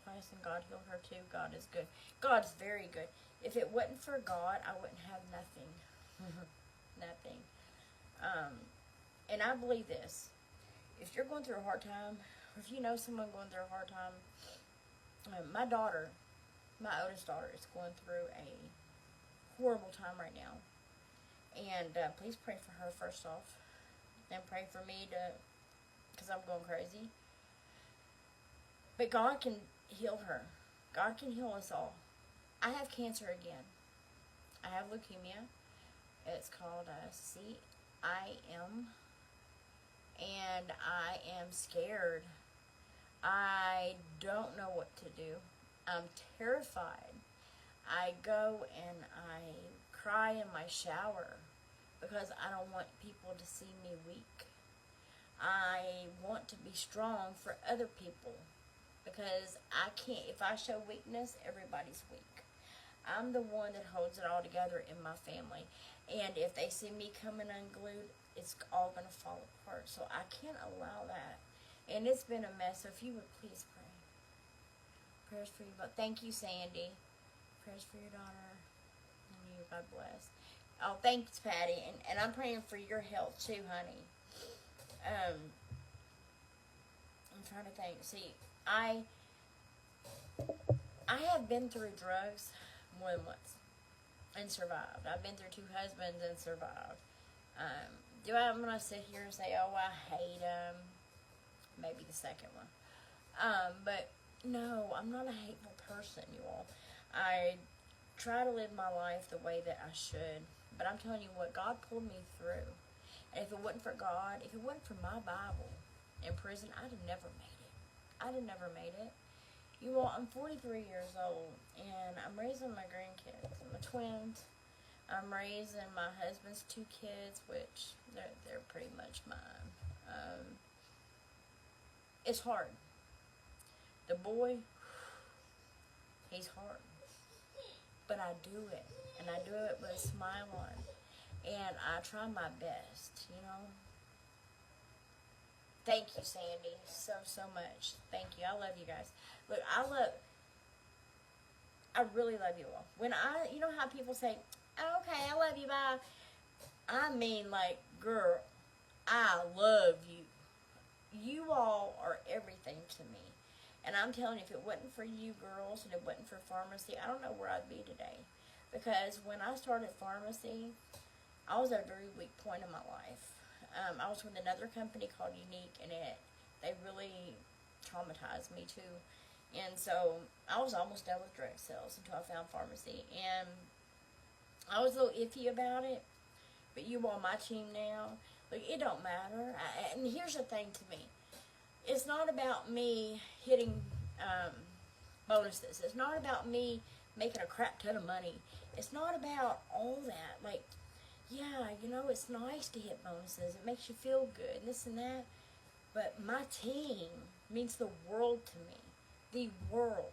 And God healed her too. God is good. God's very good. If it wasn't for God, I wouldn't have nothing. Nothing. And I believe this. If you're going through a hard time, or if you know someone going through a hard time, my daughter, my oldest daughter, is going through a horrible time right now. And please pray for her first off. And pray for me because I'm going crazy. But God can heal her. God can heal us all. I have cancer again. I have leukemia. It's called c0nwoman. And I am scared. I don't know what to do. I'm terrified. I go and I cry in my shower because I don't want people to see me weak. I want to be strong for other people because I can't. If I show weakness, everybody's weak. I'm the one that holds it all together in my family. And if they see me coming unglued, it's all going to fall apart. So I can't allow that. And it's been a mess. So if you would please pray. Prayers for you. But thank you, Sandy. Prayers for your daughter. And you, God bless. Oh, thanks, Patty. And I'm praying for your health too, honey. I'm trying to think. See, I have been through drugs more than once and survived. I've been through 2 husbands and survived. I'm going to sit here and say, oh, I hate them? Maybe the second one. But no, I'm not a hateful person, you all. I try to live my life the way that I should. But I'm telling you what, God pulled me through. And if it wasn't for God, if it wasn't for my Bible in prison, I'd have never made it. I'd have never made it. You all, I'm 43 years old, and I'm raising my grandkids. I'm twins. I'm raising my husband's 2 kids, which they're pretty much mine. It's hard. The boy, he's hard. But I do it. And I do it with a smile on. And I try my best, you know. Thank you, Sandy, so much. Thank you. I love you guys. Look, I really love you all. You know how people say, oh, okay, I love you, bye. I mean, like, girl, I love you. You all are everything to me. And I'm telling you, if it wasn't for you girls and it wasn't for pharmacy, I don't know where I'd be today. Because when I started pharmacy, I was at a very weak point in my life. I was with another company called Unique, and they really traumatized me too. And so I was almost done with direct sales until I found pharmacy. And I was a little iffy about it. But you on my team now, like, it don't matter. And here's the thing to me. It's not about me hitting bonuses. It's not about me making a crap ton of money. It's not about all that. Like, yeah, you know, it's nice to hit bonuses. It makes you feel good, and this and that. But my team means the world to me. The world.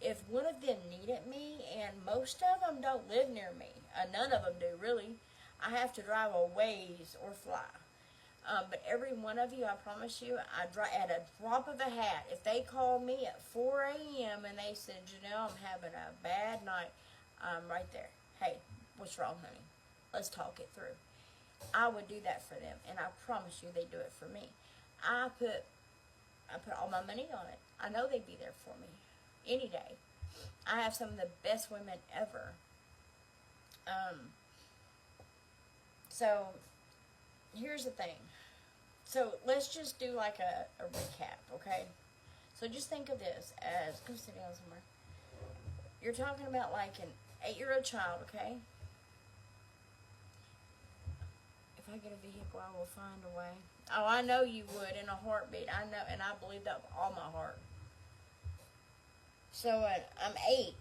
If one of them needed me, and most of them don't live near me, none of them do, really. I have to drive a ways or fly. But every one of you, I promise you, at a drop of a hat, if they call me at 4 a.m. and they said, Genell, I'm having a bad night, I'm right there. Hey, what's wrong, honey? Let's talk it through. I would do that for them, and I promise you they do it for me. I put all my money on it. I know they'd be there for me any day. I have some of the best women ever. So here's the thing. So let's just do like a recap, okay? So just think of this as, go sit down somewhere. You're talking about like an 8-year-old child, okay? If I get a vehicle, I will find a way. Oh, I know you would in a heartbeat. I know, and I believe that with all my heart. So I'm 8.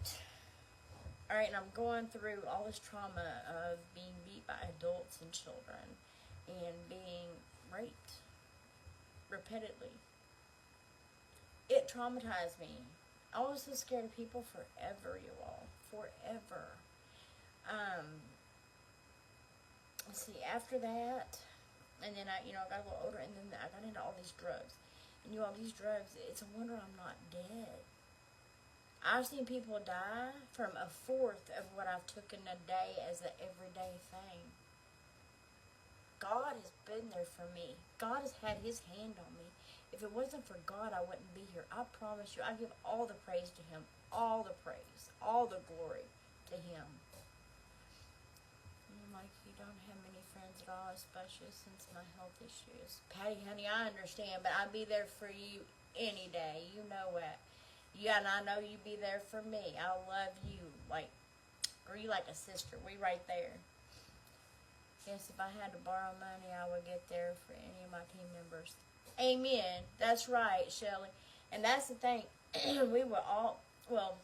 All right, and I'm going through all this trauma of being beat by adults and children and being raped repeatedly. It traumatized me. I was so scared of people forever, you all. Forever. Let's see, after that, and then I got a little older, and then I got into all these drugs. And you all, these drugs, it's a wonder I'm not dead. I've seen people die from a fourth of what I've taken a day as an everyday thing. God has been there for me. God has had his hand on me. If it wasn't for God, I wouldn't be here. I promise you, I give all the praise to him. All the praise. All the glory to him. I'm like, you don't have many friends at all, especially since my health issues. Patty, honey, I understand, but I'll be there for you any day. You know it. Yeah, and I know you be there for me. I love you. Like, or you like a sister. We right there. Yes, if I had to borrow money, I would get there for any of my team members. Amen. That's right, Shelley. And that's the thing. We were all, well,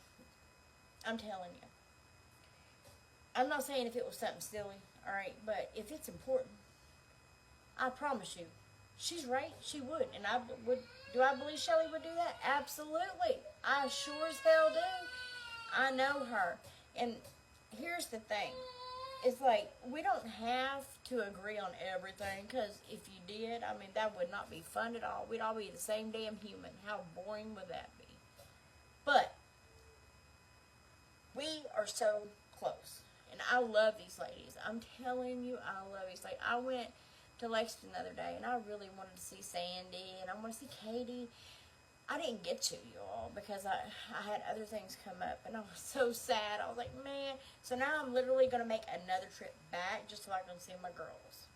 I'm telling you. I'm not saying if it was something silly, all right, but if it's important, I promise you, she's right, she would. And do I believe Shelley would do that? Absolutely. I sure as hell do. I know her. And here's the thing. It's like, we don't have to agree on everything, because if you did, I mean, that would not be fun at all. We'd all be the same damn human. How boring would that be? But we are so close. And I love these ladies. I'm telling you, I love these ladies. I went to Lexington the other day, and I really wanted to see Sandy, and I want to see Katie. I didn't get to, you all, because I had other things come up, and I was so sad. I was like, man. So now I'm literally going to make another trip back just so I can see my girls.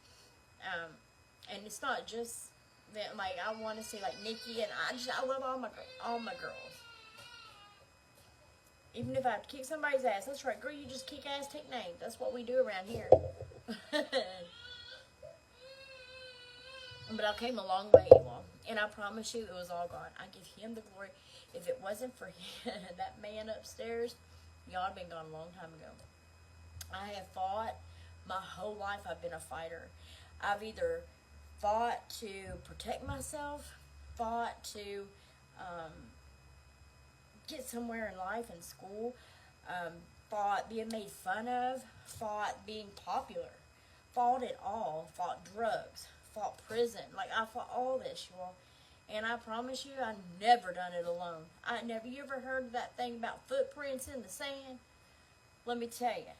And it's not just that, like, I want to see, like, Nikki, and I love all my girls. Even if I have to kick somebody's ass. That's right, girl, you just kick ass, take names. That's what we do around here. But I came a long way, you all. And I promise you, it was all God. I give him the glory. If it wasn't for him, that man upstairs, y'all have been gone a long time ago. I have fought my whole life. I've been a fighter. I've either fought to protect myself, fought to get somewhere in life, in school, fought being made fun of, fought being popular, fought it all, fought drugs, fought prison. Like, I fought all this, you all. And I promise you, I never done it alone. I never. You ever heard that thing about footprints in the sand? Let me tell you,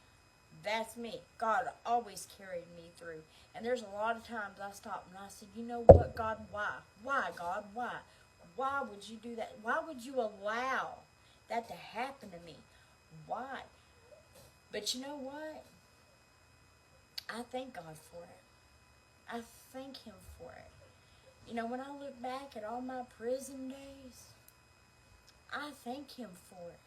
that's me. God always carried me through. And there's a lot of times I stopped and I said, you know what, God, why? Why, God, why? Why would you do that? Why would you allow that to happen to me? Why? But you know what? I thank God for it. I thank Him for it. You know, when I look back at all my prison days, I thank Him for it.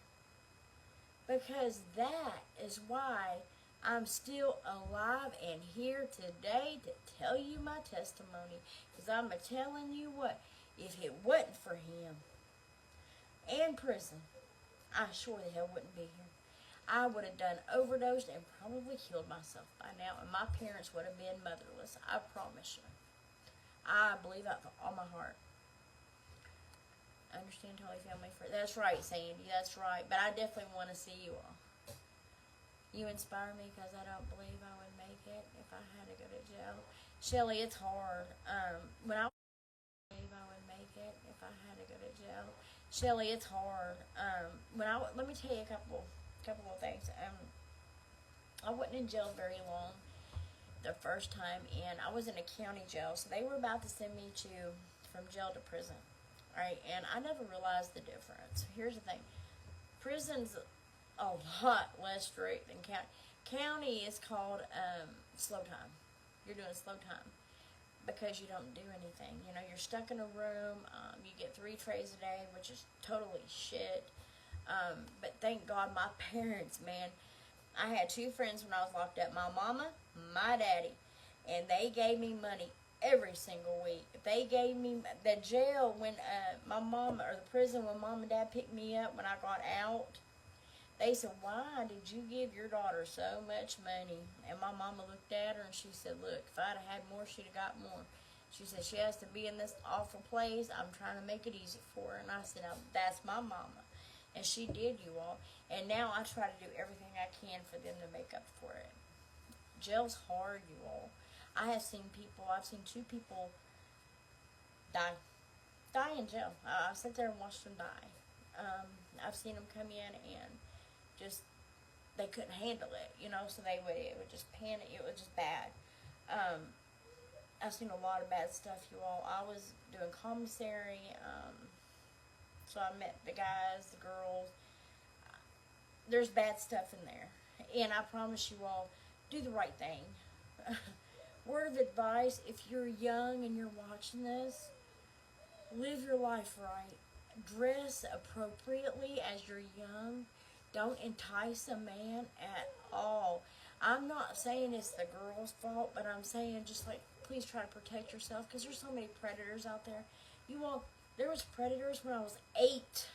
Because that is why I'm still alive and here today to tell you my testimony. Because I'm telling you what, if it wasn't for Him and prison, I sure the hell wouldn't be here. I would have done overdosed and probably killed myself by now, and my parents would have been motherless. I promise you. I believe that with all my heart. Understand Holy Family First. That's right, Sandy. That's right. But I definitely want to see you all. You inspire me because I don't believe I would make it if I had to go to jail. Shelly, it's hard. When I believe I would make it if I had to go to jail. Shelly, it's hard. Let me tell you a couple of things. I wasn't in jail very long the first time, and I was in a county jail, so they were about to send me from jail to prison. Right, and I never realized the difference. Here's the thing. Prison's a lot less strict than county. County is called slow time. You're doing slow time because you don't do anything. You know, you're stuck in a room. You get 3 trays a day, which is totally shit. But thank God my parents, man. I had 2 friends when I was locked up. My mama, my daddy. And they gave me money every single week. They gave me the jail when my mom, or the prison when mom and dad picked me up when I got out. They said, why did you give your daughter so much money? And my mama looked at her and she said, look, if I'd have had more, she'd have got more. She said, she has to be in this awful place. I'm trying to make it easy for her. And I said, now, that's my mama. And she did, you all. And now I try to do everything I can for them to make up for it. Jail's hard, you all. I've seen 2 people die in jail. I sat there and watched them die. I've seen them come in and just, they couldn't handle it, you know, so it would just panic. It was just bad. I've seen a lot of bad stuff, you all. I was doing commissary, so I met the guys, the girls. There's bad stuff in there. And I promise you all, do the right thing. Word of advice, if you're young and you're watching this, live your life right. Dress appropriately as you're young. Don't entice a man at all. I'm not saying it's the girl's fault, but I'm saying just like, please try to protect yourself because there's so many predators out there. You all, there was predators when I was 8.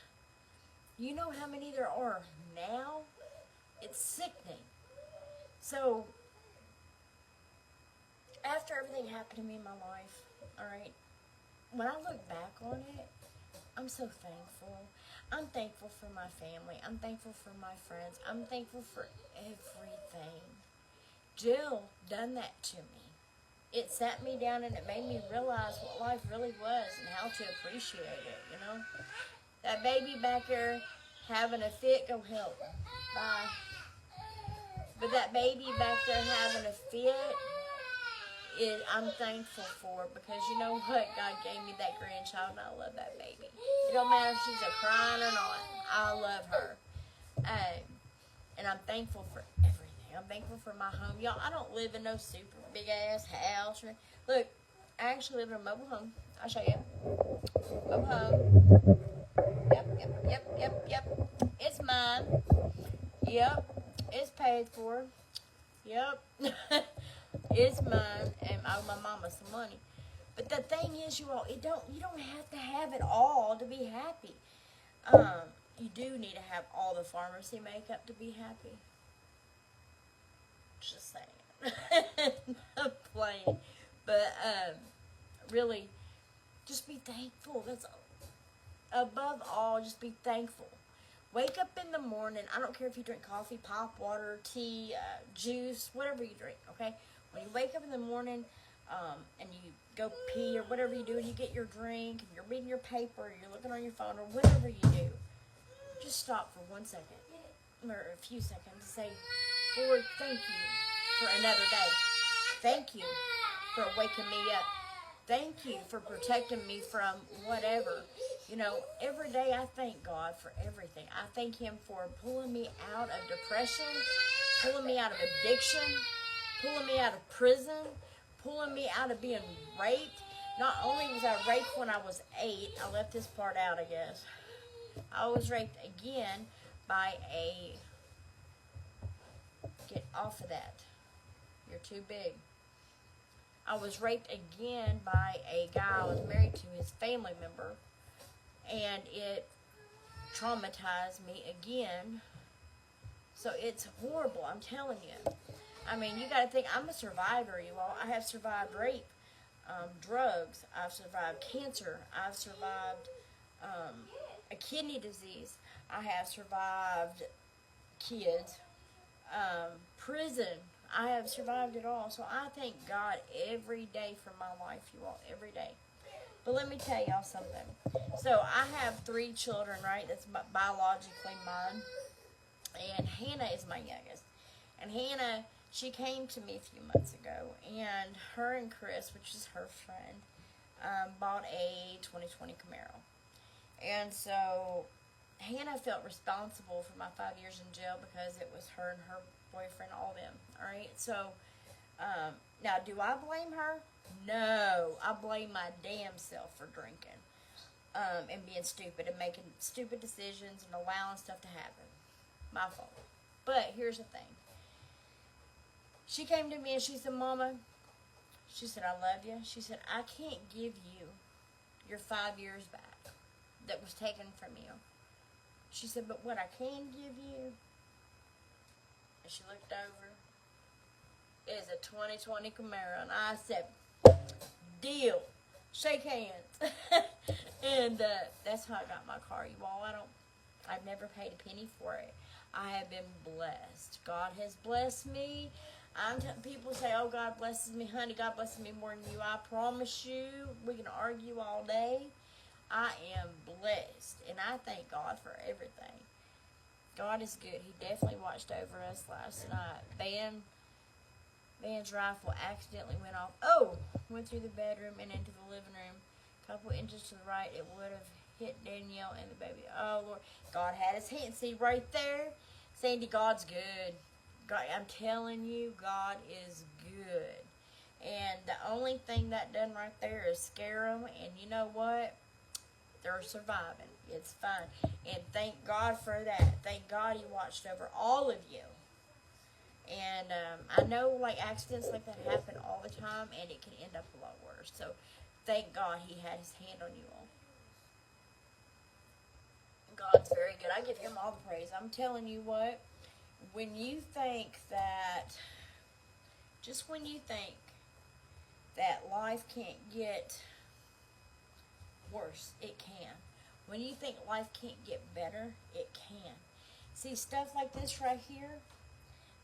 You know how many there are now? It's sickening. So, after everything happened to me in my life, alright, when I look back on it, I'm so thankful. I'm thankful for my family. I'm thankful for my friends. I'm thankful for everything. Jill done that to me. It sat me down and it made me realize what life really was and how to appreciate it, you know. That baby back there having a fit, go help. Bye. But that baby back there having a fit, I'm thankful for because you know what? God gave me that grandchild and I love that baby. It don't matter if she's crying or not. I love her. And I'm thankful for everything. I'm thankful for my home. Y'all, I don't live in no super big ass house. Look, I actually live in a mobile home. I'll show you. Mobile home. Yep. It's mine. Yep. It's paid for. Yep. It's mine, and I owe my mama some money. But the thing is, you all, you don't have to have it all to be happy. You do need to have all the pharmacy makeup to be happy. Just saying. I'm playing. But, really, just be thankful. That's above all, just be thankful. Wake up in the morning. I don't care if you drink coffee, pop, water, tea, juice, whatever you drink, okay? When you wake up in the morning and you go pee or whatever you do, and you get your drink, and you're reading your paper, or you're looking on your phone, or whatever you do, just stop for 1 second or a few seconds and say, Lord, thank you for another day. Thank you for waking me up. Thank you for protecting me from whatever. You know, every day I thank God for everything. I thank Him for pulling me out of depression, pulling me out of addiction, pulling me out of prison, pulling me out of being raped. Not only was I raped when I was 8, I left this part out, I guess. I was raped again by get off of that. You're too big. I was raped again by a guy I was married to, his family member, and it traumatized me again. So it's horrible, I'm telling you. I mean, you got to think, I'm a survivor, you all. I have survived rape, drugs, I've survived cancer, I've survived a kidney disease, I have survived kids, prison. I have survived it all. So I thank God every day for my life, you all, every day. But let me tell y'all something. So I have 3 children, right? That's biologically mine. And Hannah is my youngest. And Hannah, she came to me a few months ago. And her and Chris, which is her friend, bought a 2020 Camaro. And so Hannah felt responsible for my 5 years in jail because it was her and her boyfriend, all of them. All right, so now do I blame her? No, I blame my damn self for drinking and being stupid and making stupid decisions and allowing stuff to happen. My fault. But here's the thing. She came to me and she said, Mama, she said, I love you. She said, I can't give you your 5 years back that was taken from you. She said, but what I can give you, and she looked over, is a 2020 Camaro. And I said, deal. Shake hands. And that's how I got my car, you all. I've never paid a penny for it. I have been blessed. God has blessed me. People say, oh, God blesses me. Honey, God blesses me more than you. I promise you, we can argue all day. I am blessed. And I thank God for everything. God is good. He definitely watched over us last night. Van's rifle accidentally went off. Oh! Went through the bedroom and into the living room. A couple inches to the right, it would have hit Danielle and the baby. Oh, Lord. God had his hand. See, right there? Sandy, God's good. God, I'm telling you, God is good. And the only thing that done right there is scare them. And you know what? They're surviving. It's fine. And thank God for that. Thank God He watched over all of you. And I know like accidents like that happen all the time, and it can end up a lot worse. So thank God He had His hand on you all. God's very good. I give Him all the praise. I'm telling you what, when you think that life can't get worse, it can. When you think life can't get better, it can. See, stuff like this right here,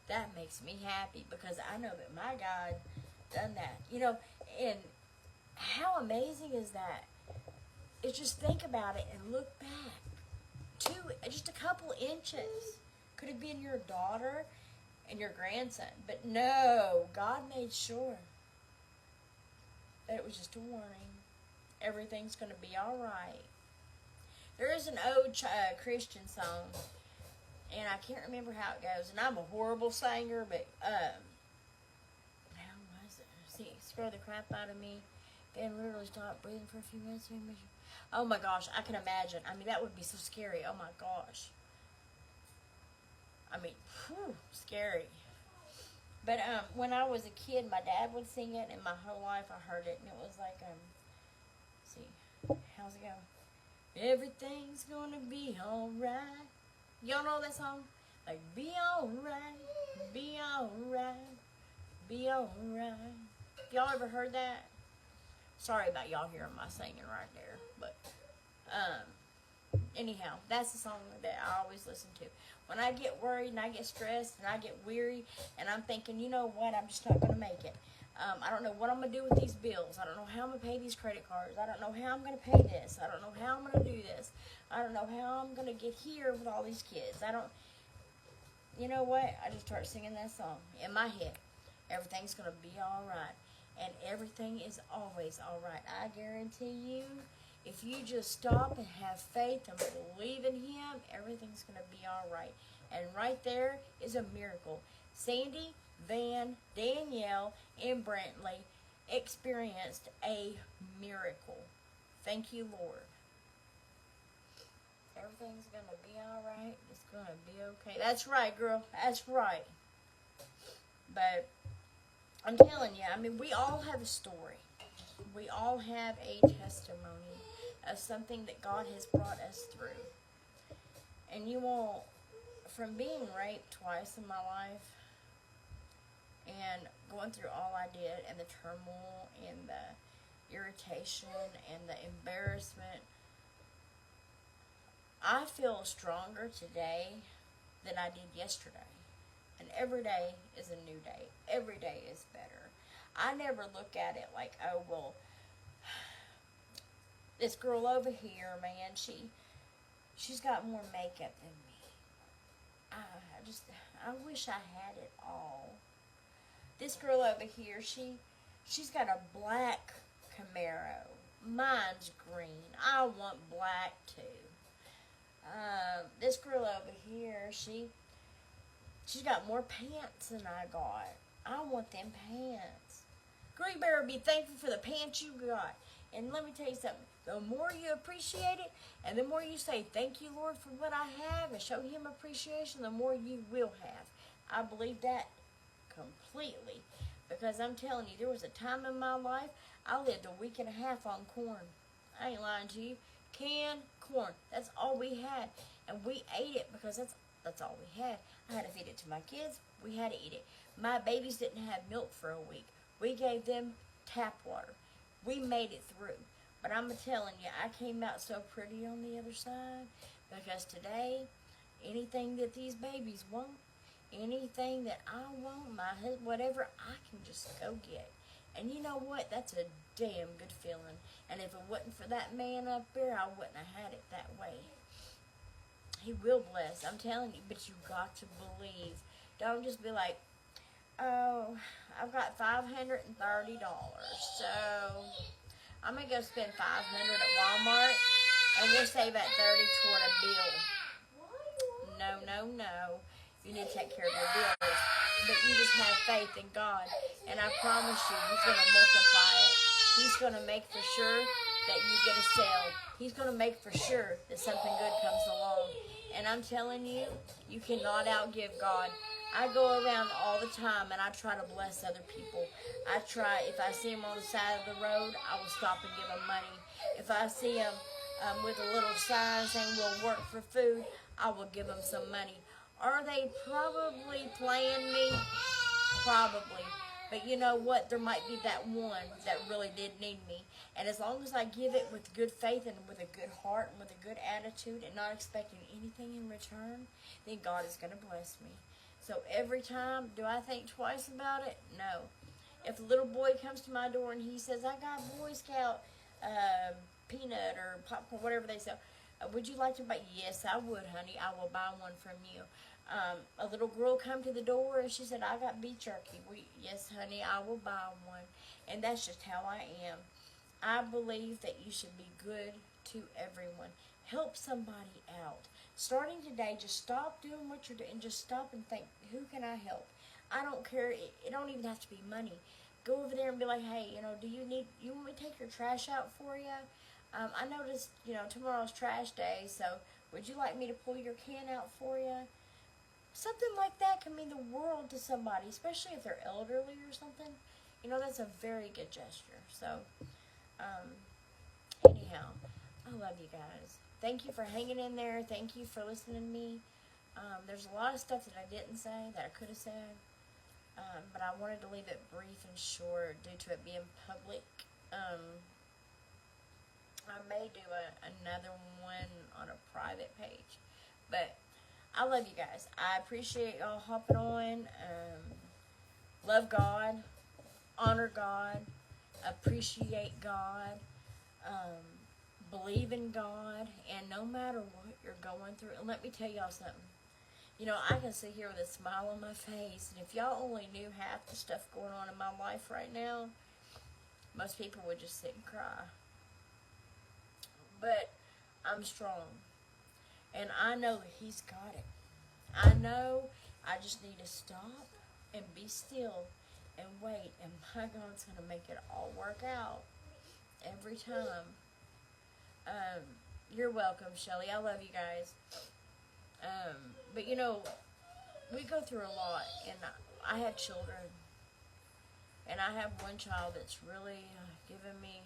that makes me happy because I know that my God done that. You know, and how amazing is that? It's just think about it and look back. Just a couple inches. Could have been your daughter and your grandson. But no, God made sure that it was just a warning. Everything's going to be all right. There is an old Christian song, and I can't remember how it goes. And I'm a horrible singer, but how was it? See, scare the crap out of me. Then literally stopped breathing for a few minutes. Oh my gosh, I can imagine. I mean, that would be so scary. Oh my gosh. I mean, whew, scary. But when I was a kid, my dad would sing it, and my whole life I heard it, and it was like, see, how's it go? Everything's gonna be alright. Y'all know that song? Like, be alright, be alright, be alright. Y'all ever heard that? Sorry about y'all hearing my singing right there, but Anyhow, that's the song that I always listen to. When I get worried and I get stressed and I get weary and I'm thinking, you know what, I'm just not going to make it. I don't know what I'm going to do with these bills. I don't know how I'm going to pay these credit cards. I don't know how I'm going to pay this. I don't know how I'm going to do this. I don't know how I'm going to get here with all these kids. You know what? I just start singing that song in my head. Everything's going to be all right. And everything is always all right. I guarantee you, if you just stop and have faith and believe in Him, everything's going to be all right. And right there is a miracle. Sandy, Van, Danielle, and Brantley experienced a miracle. Thank you, Lord. Everything's going to be all right. It's going to be okay. That's right, girl. That's right. But I'm telling you, I mean, we all have a story. We all have a testimony of something that God has brought us through. And you all, from being raped twice in my life and going through all I did and the turmoil and the irritation and the embarrassment, I feel stronger today than I did yesterday. And every day is a new day. Every day is better. I never look at it like, oh, well, this girl over here, man, she's got more makeup than me. I wish I had it all. This girl over here, she's got a black Camaro. Mine's green. I want black too. This girl over here, she's got more pants than I got. I want them pants. Girl, you better be thankful for the pants you got. And let me tell you something. The more you appreciate it, and the more you say, thank you, Lord, for what I have, and show Him appreciation, the more you will have. I believe that completely. Because I'm telling you, there was a time in my life, I lived a week and a half on corn. I ain't lying to you. Canned corn. That's all we had. And we ate it because that's all we had. I had to feed it to my kids. We had to eat it. My babies didn't have milk for a week. We gave them tap water. We made it through. But I'm telling you, I came out so pretty on the other side because today, anything that these babies want, anything that I want, my husband, whatever, I can just go get. And you know what? That's a damn good feeling. And if it wasn't for that man up there, I wouldn't have had it that way. He will bless. I'm telling you, but you got to believe. Don't just be like, oh, I've got $530, so I'm going to go spend $500 at Walmart, and we'll save that 30 toward a bill. No. You need to take care of your bills. But you just have faith in God, and I promise you, He's going to multiply it. He's going to make for sure that you get a sale. He's going to make for sure that something good comes along. And I'm telling you, you cannot outgive God. I go around all the time and I try to bless other people. I try, if I see them on the side of the road, I will stop and give them money. If I see them with a little sign saying we'll work for food, I will give them some money. Are they probably playing me? Probably. But you know what? There might be that one that really did need me. And as long as I give it with good faith and with a good heart and with a good attitude and not expecting anything in return, then God is going to bless me. So every time, do I think twice about it? No. If a little boy comes to my door and he says, I got Boy Scout peanut or popcorn, whatever they sell, would you like to buy? Yes, I would, honey. I will buy one from you. A little girl come to the door and she said, I got beef jerky. Yes, honey, I will buy one. And that's just how I am. I believe that you should be good to everyone. Help somebody out. Starting today, just stop doing what you're doing and just stop and think, who can I help? I don't care. It don't even have to be money. Go over there and be like, hey, do you want me to take your trash out for you? I noticed, tomorrow's trash day, so would you like me to pull your can out for you? Something like that can mean the world to somebody, especially if they're elderly or something. That's a very good gesture. So, anyhow, I love you guys. Thank you for hanging in there. Thank you for listening to me. There's a lot of stuff that I didn't say that I could have said, but I wanted to leave it brief and short due to it being public. I may do another one on a private page. But I love you guys. I appreciate y'all hopping on. Love God. Honor God. Appreciate God. Believe in God. And no matter what you're going through, and let me tell y'all something. You know, I can sit here with a smile on my face, and if y'all only knew half the stuff going on in my life right now, most people would just sit and cry. But I'm strong, and I know that He's got it. I know I just need to stop and be still and wait, and my God's going to make it all work out every time. You're welcome, Shelly. I love you guys. But you know, we go through a lot, and I have children, and I have one child that's really given me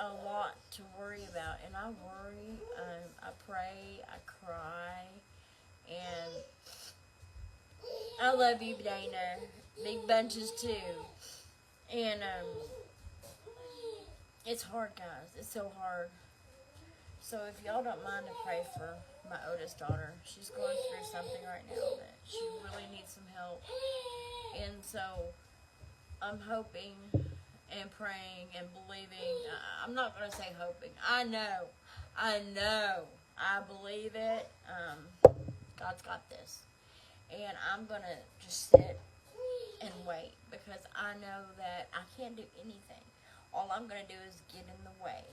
a lot to worry about, and I worry, I pray, I cry, and I love you, Dana. Big bunches too. And it's hard, guys. It's so hard. So if y'all don't mind to pray for my oldest daughter, she's going through something right now that she really needs some help. And so I'm hoping and praying and believing. I'm not going to say hoping. I know. I believe it. God's got this. And I'm going to just sit and wait, because I know that I can't do anything. All I'm going to do is get in the way.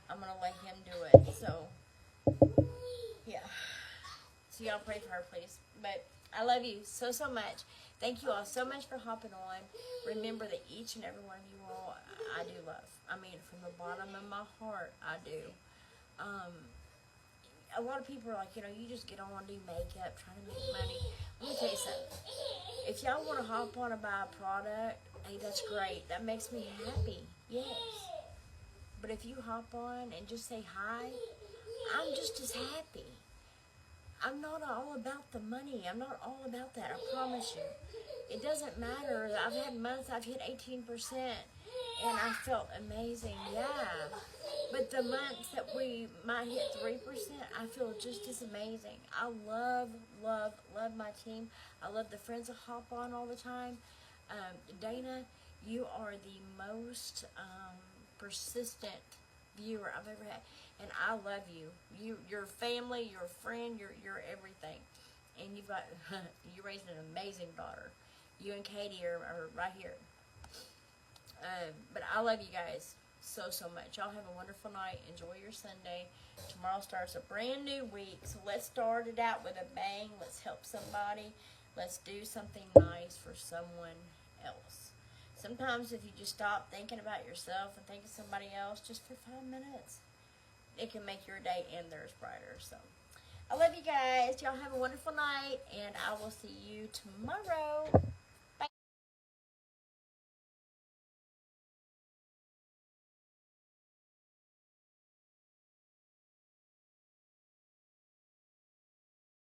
I'm going to let Him do it. So, yeah. So y'all pray for her, please. But I love you so, so much. Thank you all so much for hopping on. Remember that each and every one of you all, I do love. I mean, from the bottom of my heart, I do. A lot of people are like, you know, you just get on, do makeup, trying to make money. Let me tell you something. If y'all want to hop on and buy a product, hey, that's great. That makes me happy. Yes. But if you hop on and just say hi, I'm just as happy. I'm not all about the money. I'm not all about that. I promise you. It doesn't matter. I've had months I've hit 18%, and I felt amazing. Yeah. But the months that we might hit 3%, I feel just as amazing. I love my team. I love the friends that hop on all the time. Dana, you are the most persistent viewer I've ever had, and I love you. Your family, your friend, you're everything, and you've got you raised an amazing daughter. You and Katie are right here. But I love you guys so much. Y'all have a wonderful night. Enjoy your Sunday. Tomorrow starts a brand new week, so let's start it out with a bang. Let's help somebody. Let's do something nice for someone else. Sometimes if you just stop thinking about yourself and think of somebody else just for 5 minutes, it can make your day and theirs brighter. So I love you guys. Y'all have a wonderful night, and I will see you tomorrow.